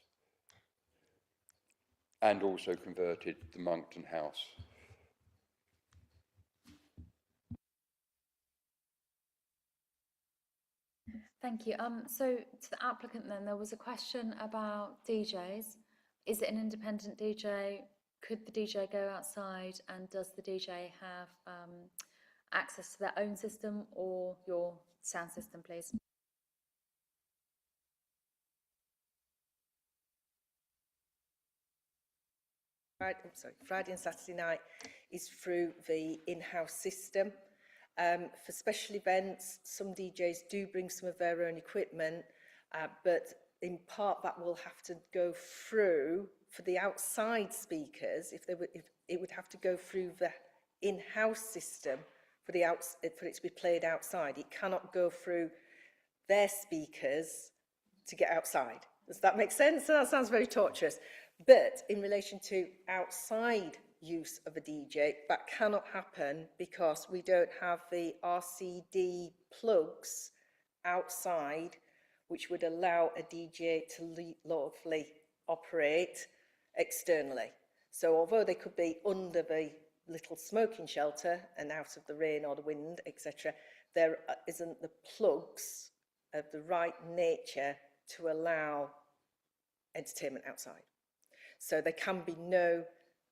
and also converted the Monkton House. Thank you. So to the applicant then, there was a question about DJs. Is it an independent DJ? Could the DJ go outside, and does the DJ have access to their own system or your sound system, please? Friday and Saturday night is through the in-house system. For special events, some DJs do bring some of their own equipment, but in part that will have to go through, for the outside speakers, if it would have to go through the in-house system for it to be played outside. It cannot go through their speakers to get outside. Does that make sense? That sounds very torturous. But in relation to outside use of a DJ, that cannot happen because we don't have the RCD plugs outside, which would allow a DJ to lawfully operate externally. So although they could be under the little smoking shelter and out of the rain or the wind, etc., there isn't the plugs of the right nature to allow entertainment outside. So there can be no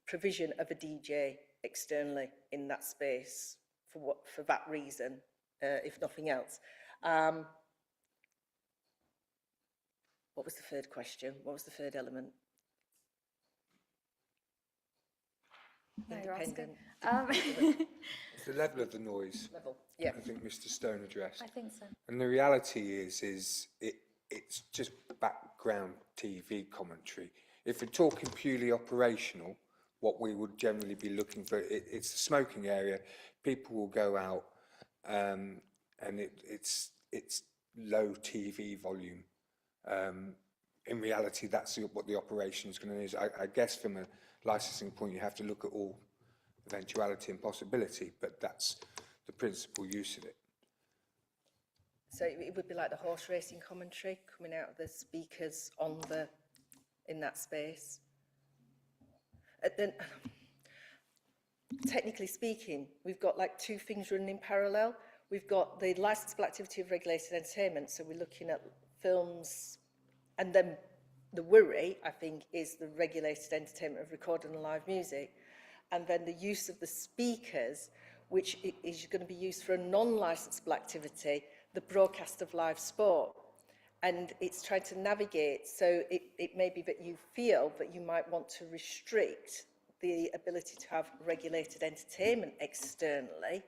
provision of a DJ externally in that space for that reason, if nothing else. What was the third question? What was the third element? No, you're asking. the level of the noise. Level, yeah. I think Mr. Stone addressed. I think so. And the reality is it's just background TV commentary. If we're talking purely operational, what we would generally be looking for, it's a smoking area. People will go out, and it's low TV volume. In reality, that's what the operation is going to use. I guess from a licensing point, you have to look at all eventuality and possibility, but that's the principal use of it. So it would be like the horse racing commentary coming out of the speakers in that space. Then, technically speaking, we've got like two things running in parallel. We've got the licensable activity of regulated entertainment, so we're looking at films, and then the worry, I think, is the regulated entertainment of recording and live music, and then the use of the speakers, which is going to be used for a non-licensable activity, the broadcast of live sport. And it's trying to navigate, so it may be that you feel that you might want to restrict the ability to have regulated entertainment externally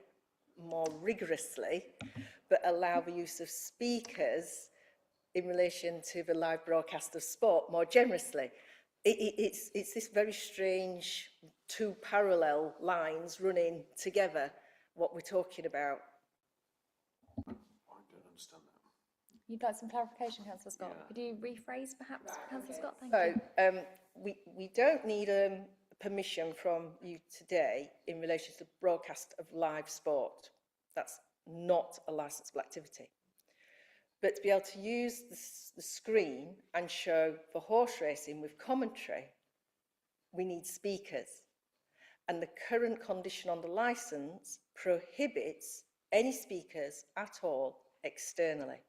more rigorously, but allow the use of speakers in relation to the live broadcast of sport more generously. It's this very strange two parallel lines running together, what we're talking about. I don't understand that. You'd like some clarification, Councillor Scott? Yeah. Could you rephrase perhaps, Councillor Scott? Thank you. So we don't need permission from you today in relation to the broadcast of live sport. That's not a licensable activity. But to be able to use the screen and show the horse racing with commentary, we need speakers. And the current condition on the licence prohibits any speakers at all externally.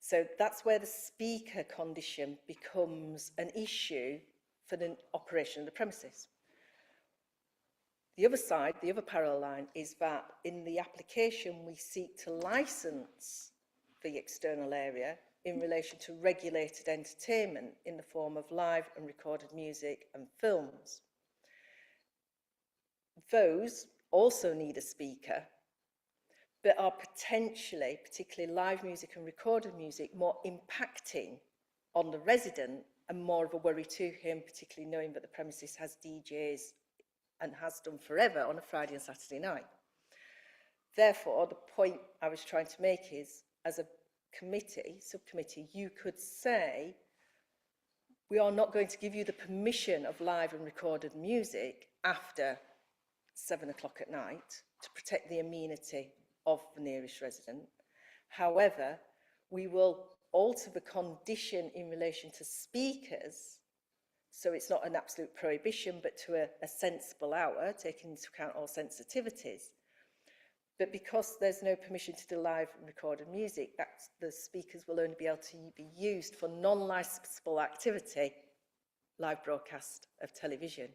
So that's where the speaker condition becomes an issue for the operation of the premises. The other side, the other parallel line, is that in the application we seek to licence the external area in relation to regulated entertainment in the form of live and recorded music and films. Those also need a speaker, but are potentially, particularly live music and recorded music, more impacting on the resident and more of a worry to him, particularly knowing that the premises has DJs and has done forever on a Friday and Saturday night. Therefore, the point I was trying to make is, as a committee, subcommittee, you could say, we are not going to give you the permission of live and recorded music after 7 o'clock at night to protect the amenity of the nearest resident. However, we will alter the condition in relation to speakers, so it's not an absolute prohibition, but to a sensible hour, taking into account all sensitivities. But because there's no permission to do live and recorded music, the speakers will only be able to be used for non-licensable activity, live broadcast of television.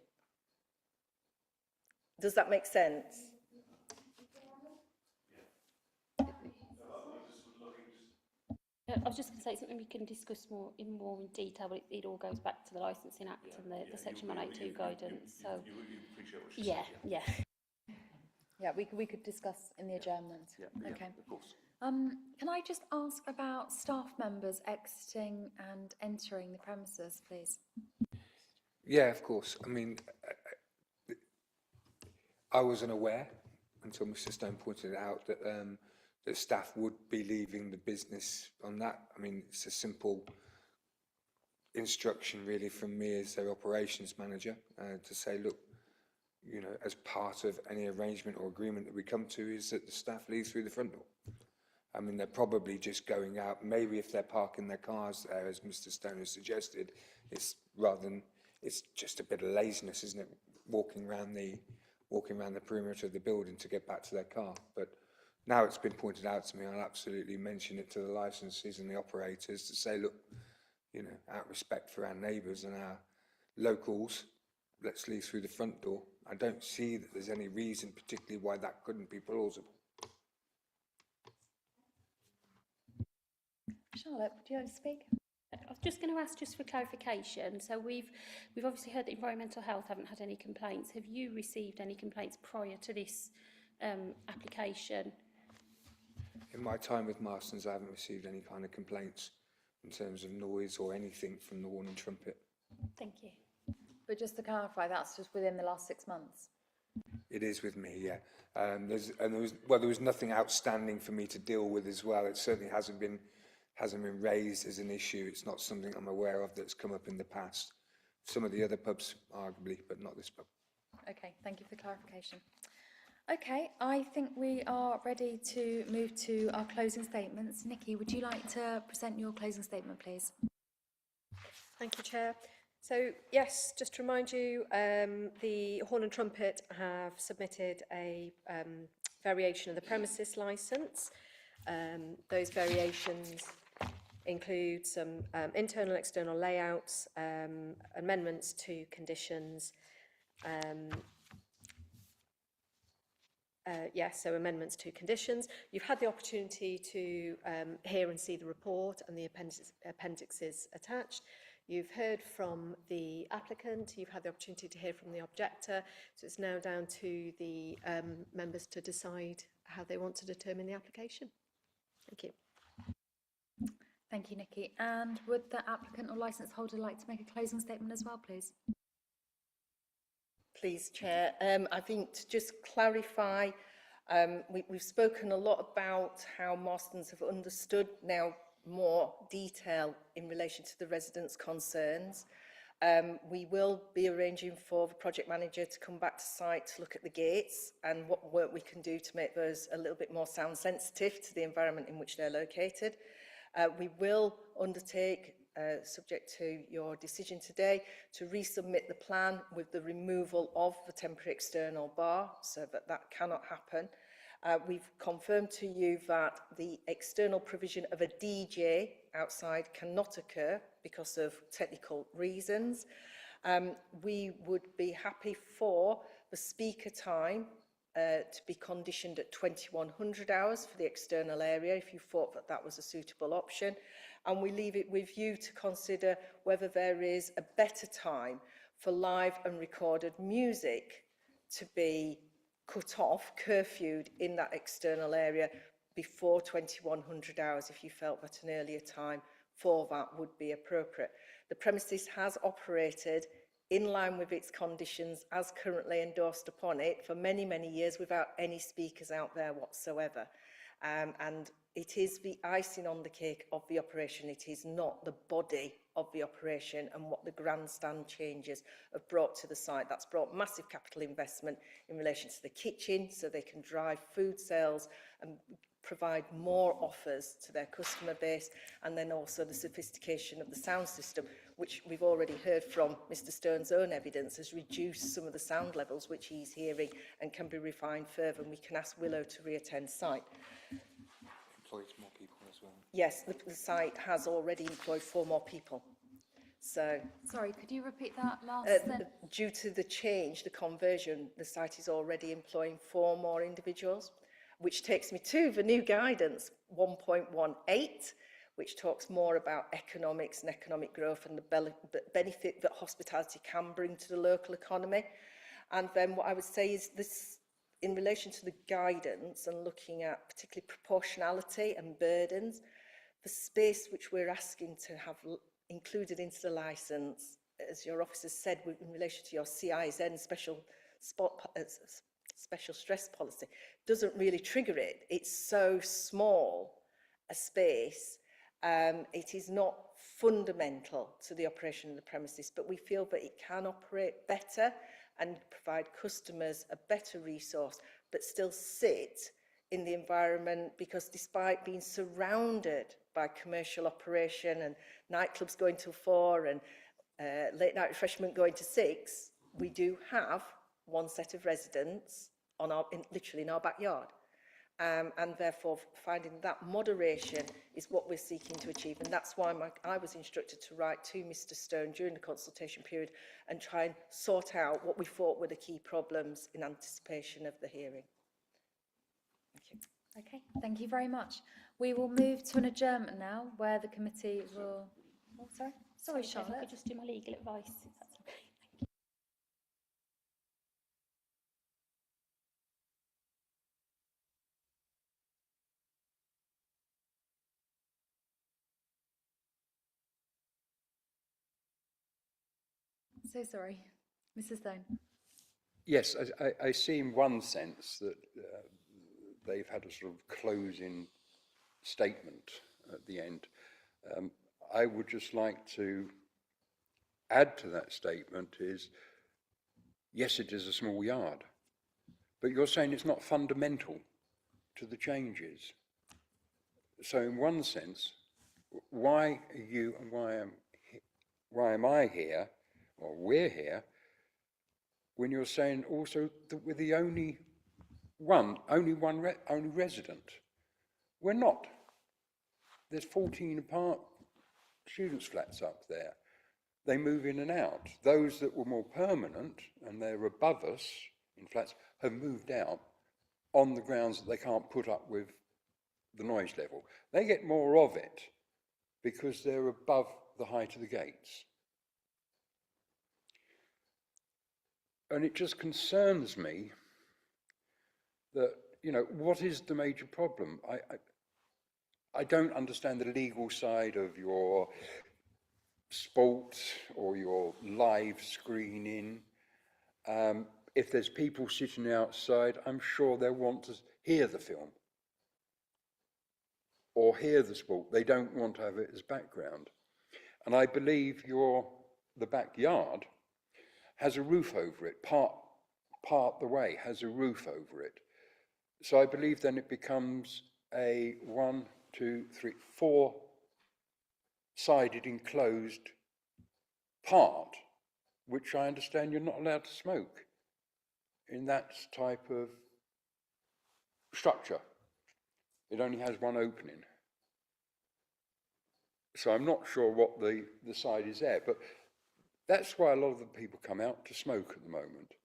Does that make sense? I was just going to say it's something we can discuss more in detail, but it all goes back to the Licensing Act and the Section 182 guidance. So You appreciate what she yeah, said, yeah. Yeah, we could discuss in the adjournment. Yeah, Okay. of course. Can I just ask about staff members exiting and entering the premises, please? Yeah, of course. I mean, I wasn't aware until Mr. Stone pointed it out that that staff would be leaving the business on that. I mean, it's a simple instruction really from me as their operations manager to say, look, you know, as part of any arrangement or agreement that we come to is that the staff leaves through the front door. I mean, they're probably just going out, maybe if they're parking their cars there, as Mr. Stone has suggested, it's rather than, it's just a bit of laziness, isn't it? Walking around the perimeter of the building to get back to their car. But now it's been pointed out to me, I'll absolutely mention it to the licensees and the operators to say, look, you know, out of respect for our neighbours and our locals, let's leave through the front door. I don't see that there's any reason particularly why that couldn't be plausible. Charlotte, would you like to speak? I was just going to ask just for clarification. So we've obviously heard that Environmental Health haven't had any complaints. Have you received any complaints prior to this application? In my time with Marston's, I haven't received any kind of complaints in terms of noise or anything from the Horn and Trumpet. Thank you. But just to clarify, that's just within the last 6 months? It is with me, yeah. There was nothing outstanding for me to deal with as well. It certainly hasn't been raised as an issue. It's not something I'm aware of that's come up in the past. Some of the other pubs, arguably, but not this pub. Okay, thank you for clarification. Okay, I think we are ready to move to our closing statements. Nikki, would you like to present your closing statement, please? Thank you, Chair. So, yes, just to remind you, the Horn and Trumpet have submitted a variation of the premises licence. Those variations include some internal and external layouts, amendments to conditions, so amendments to conditions. You've had the opportunity to hear and see the report and the appendixes attached. You've heard from the applicant, you've had the opportunity to hear from the objector, so it's now down to the members to decide how they want to determine the application. Thank you. Thank you, Nikki. And would the applicant or licence holder like to make a closing statement as well, please? Please, Chair. I think to just clarify, we've spoken a lot about how Marston's have understood now more detail in relation to the residents' concerns. We will be arranging for the project manager to come back to site to look at the gates and what work we can do to make those a little bit more sound sensitive to the environment in which they're located. We will undertake, subject to your decision today, to resubmit the plan with the removal of the temporary external bar so that cannot happen. We've confirmed to you that the external provision of a DJ outside cannot occur because of technical reasons. We would be happy for the speaker time to be conditioned at 2100 hours for the external area if you thought that that was a suitable option. And we leave it with you to consider whether there is a better time for live and recorded music to be cut off, curfewed in that external area before 2100 hours if you felt that an earlier time for that would be appropriate. The premises has operated in line with its conditions as currently endorsed upon it for many, many years without any speakers out there whatsoever. And it is the icing on the cake of the operation. It is not the body of the operation and what the grandstand changes have brought to the site. That's brought massive capital investment in relation to the kitchen so they can drive food sales and provide more offers to their customer base, and then also the sophistication of the sound system, which we've already heard from Mr. Stone's own evidence has reduced some of the sound levels which he's hearing and can be refined further, and we can ask Willow to re-attend site. Employs more people as well. Yes, the site has already employed 4 more people. So, Sorry, could you repeat that last due to the change, the conversion, the site is already employing 4 more individuals, which takes me to the new guidance 1.18, which talks more about economics and economic growth and the benefit that hospitality can bring to the local economy. And then what I would say is this, in relation to the guidance and looking at particularly proportionality and burdens, the space which we're asking to have included into the licence, as your officer said, in relation to your CISN special stress policy, doesn't really trigger it. It's so small a space. It is not fundamental to the operation of the premises, but we feel that it can operate better and provide customers a better resource, but still sit in the environment, because despite being surrounded by commercial operation and nightclubs going till 4 and late night refreshment going to 6, we do have one set of residents on literally in our backyard. And therefore finding that moderation is what we're seeking to achieve, and that's why I was instructed to write to Mr. Stone during the consultation period and try and sort out what we thought were the key problems in anticipation of the hearing. Thank you. Okay, thank you very much. We will move to an adjournment now where the committee will... Oh, sorry. Sorry, Chair, if I Charlotte. could just do my legal advice, if that's okay. Thank you. So sorry. Mrs. Stone. Yes, I see in one sense that they've had a sort of closing statement at the end. I would just like to add to that statement is, yes, it is a small yard, but you're saying it's not fundamental to the changes. So in one sense, why are you and why am I here, or we're here, when you're saying also that we're the only resident? We're not. There's 14 students' flats up there. They move in and out. Those that were more permanent, and they're above us in flats, have moved out on the grounds that they can't put up with the noise level. They get more of it because they're above the height of the gates. And it just concerns me that, you know, what is the major problem? I don't understand the legal side of your sport or your live screening. If there's people sitting outside, I'm sure they'll want to hear the film or hear the sport. They don't want to have it as background. And I believe the backyard has a roof over it, part the way has a roof over it. So I believe then it becomes a 4-sided enclosed part, which I understand you're not allowed to smoke in that type of structure. It only has one opening. So I'm not sure what the side is there, but that's why a lot of the people come out to smoke at the moment.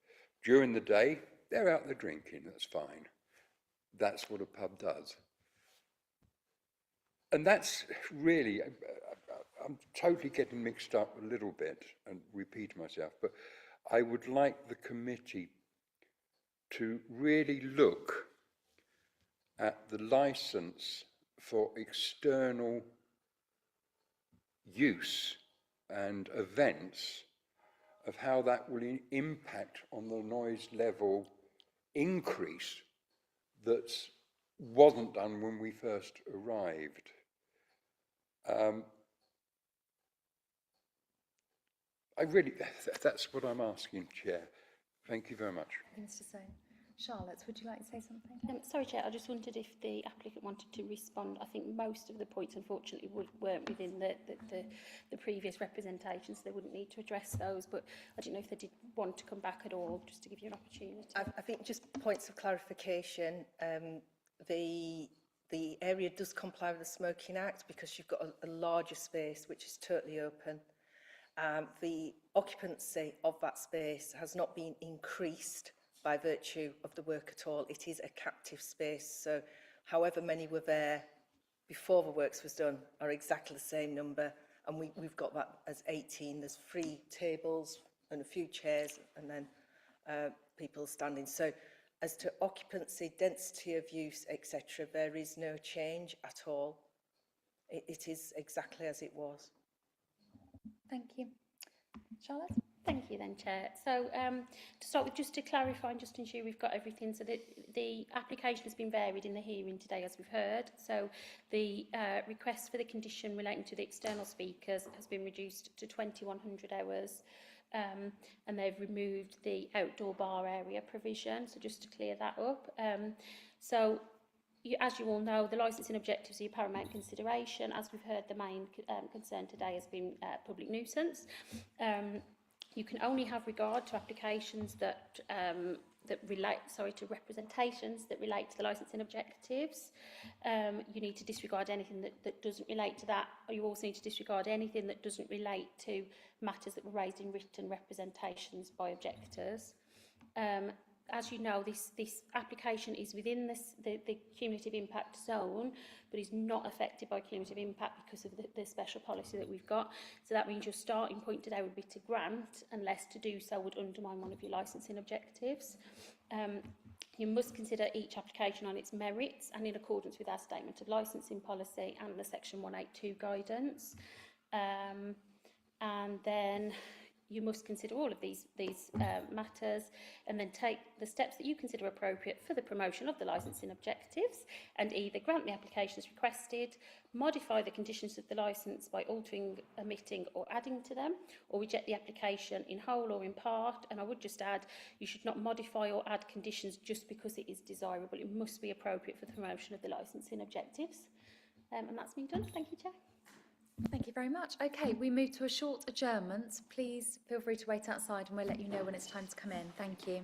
During the day, they're out there drinking, that's fine. That's what a pub does. And that's really, I'm totally getting mixed up a little bit and repeating myself, but I would like the committee to really look at the licence for external use and events, of how that will impact on the noise level increase that wasn't done when we first arrived. That's what I'm asking, Chair. Thank you very much. Mr. Stone. Charlotte, would you like to say something? Sorry, Chair, I just wondered if the applicant wanted to respond. I think most of the points, unfortunately, weren't within the previous representation, so they wouldn't need to address those, but I don't know if they did want to come back at all, just to give you an opportunity. I think just points of clarification. The area does comply with the Smoking Act because you've got a larger space which is totally open. The occupancy of that space has not been increased by virtue of the work at all. It is a captive space, so however many were there before the works was done are exactly the same number, and we've got that as 18. There's 3 tables and a few chairs, and then people standing. So as to occupancy, density of use, etc., there is no change at all. It is exactly as it was. Thank you. Charlotte? Thank you then, Chair. So to start with, just to clarify and just ensure we've got everything, so that the application has been varied in the hearing today, as we've heard. So the request for the condition relating to the external speakers has been reduced to 2100 hours, and they've removed the outdoor bar area provision, so just to clear that up. As you all know, the licensing objectives are your paramount consideration. As we've heard, the main concern today has been public nuisance. You can only have regard to applications that to representations that relate to the licensing objectives. You need to disregard anything that doesn't relate to that. You also need to disregard anything that doesn't relate to matters that were raised in written representations by objectors. as you know, this application is within the cumulative impact zone, but is not affected by cumulative impact because of the special policy that we've got. So that means your starting point today would be to grant, unless to do so would undermine one of your licensing objectives. You must consider each application on its merits and in accordance with our statement of licensing policy and the section 182 guidance. And then you must consider all of these matters and then take the steps that you consider appropriate for the promotion of the licensing objectives, and either grant the application as requested, modify the conditions of the licence by altering, omitting or adding to them, or reject the application in whole or in part. And I would just add, you should not modify or add conditions just because it is desirable. It must be appropriate for the promotion of the licensing objectives. And that's me done. Thank you, Chair. Thank you very much. Okay, we move to a short adjournment. Please feel free to wait outside and we'll let you know when it's time to come in. Thank you.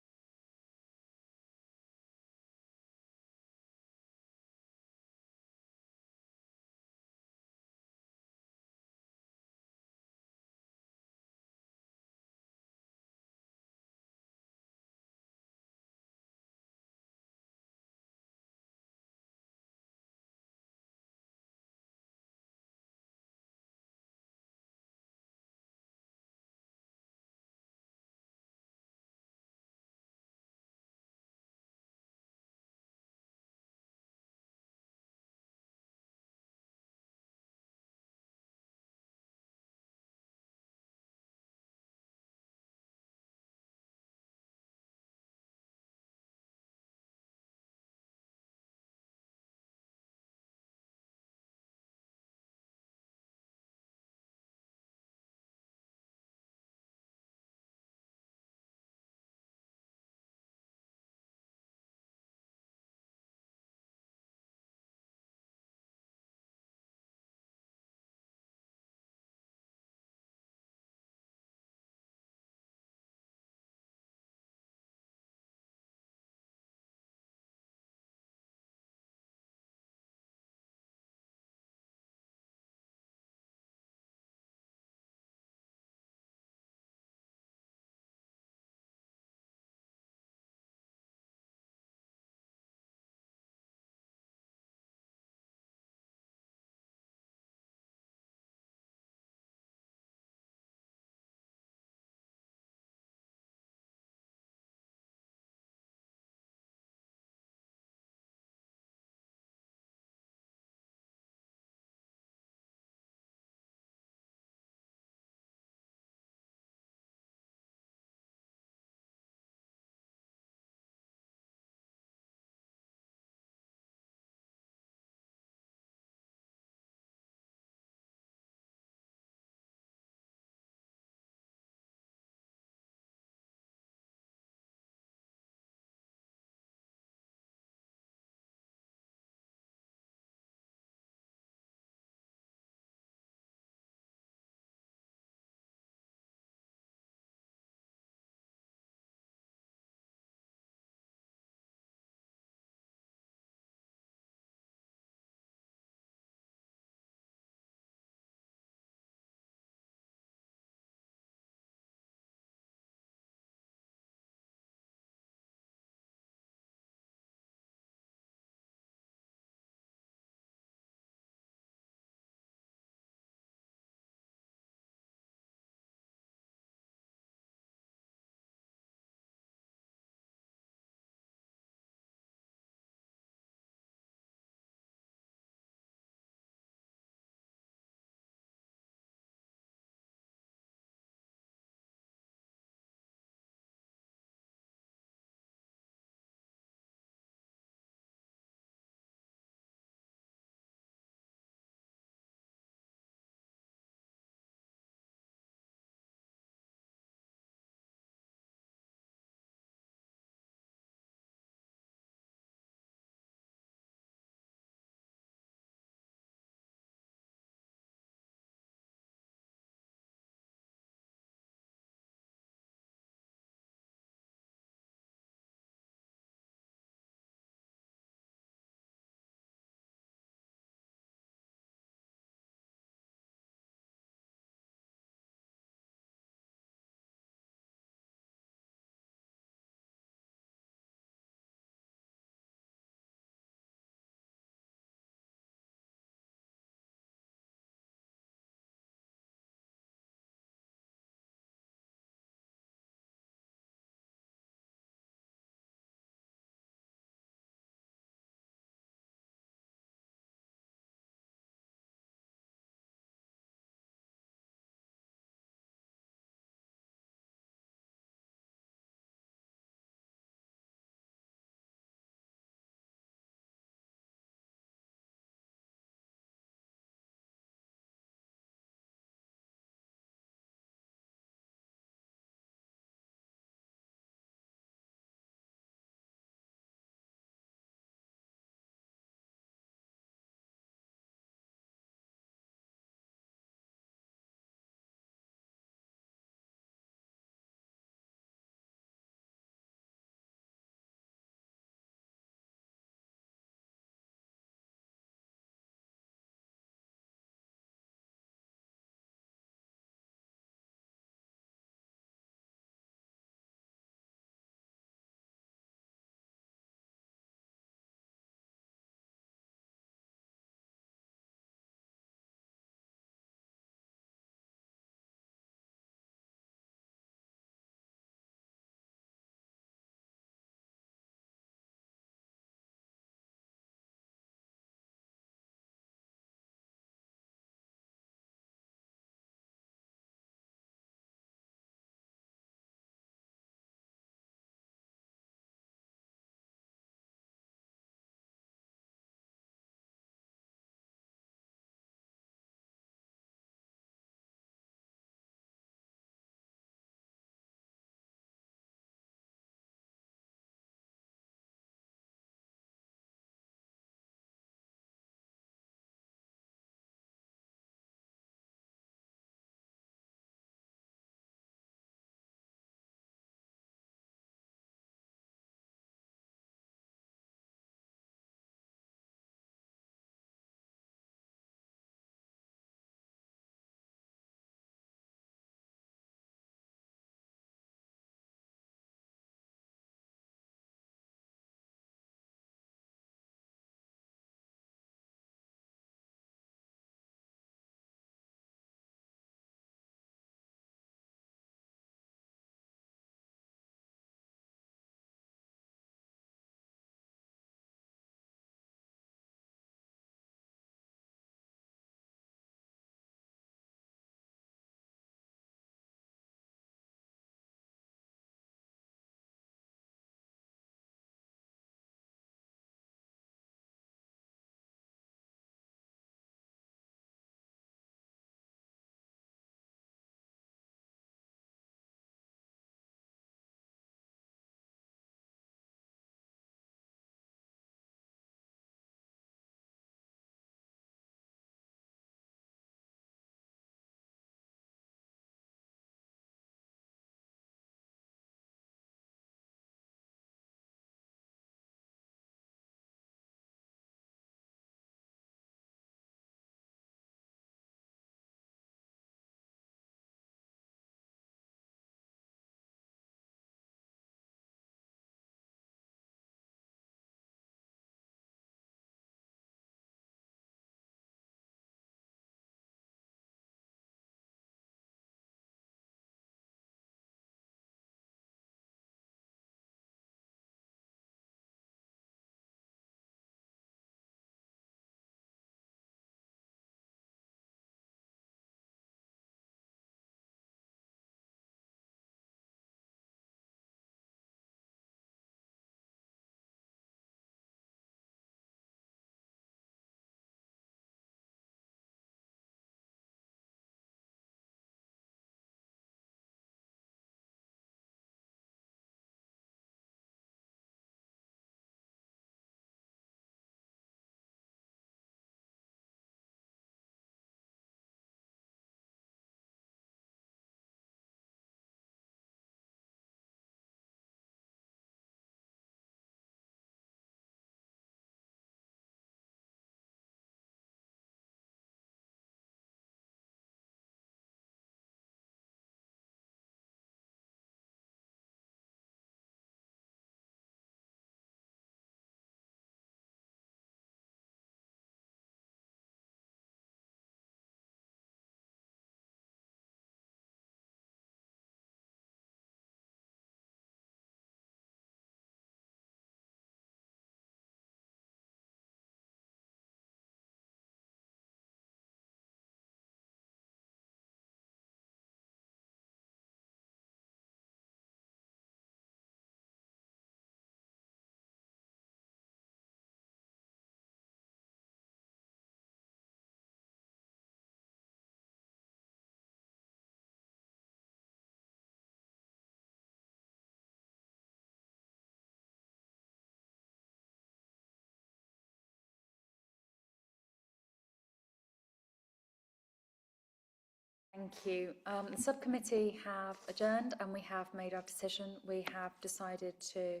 Thank you. The subcommittee have adjourned and we have made our decision. We have decided to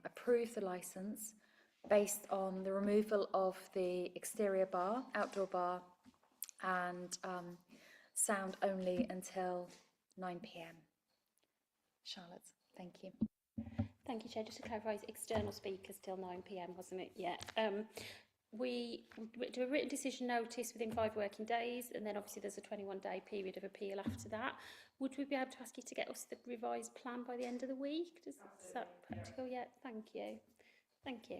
approve the licence based on the removal of the exterior bar, outdoor bar, and sound only until 9 p.m. Charlotte, thank you. Thank you, Chair. Just to clarify, it's external speakers till 9 p.m, wasn't it? Yeah. We do a written decision notice within 5 working days, and then obviously there's a 21-day period of appeal after that. Would we be able to ask you to get us the revised plan by the end of the week? Is that practical? Yeah, thank you. Thank you.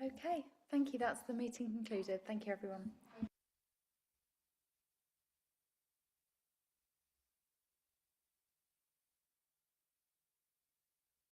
Okay, thank you. That's the meeting concluded. Thank you, everyone.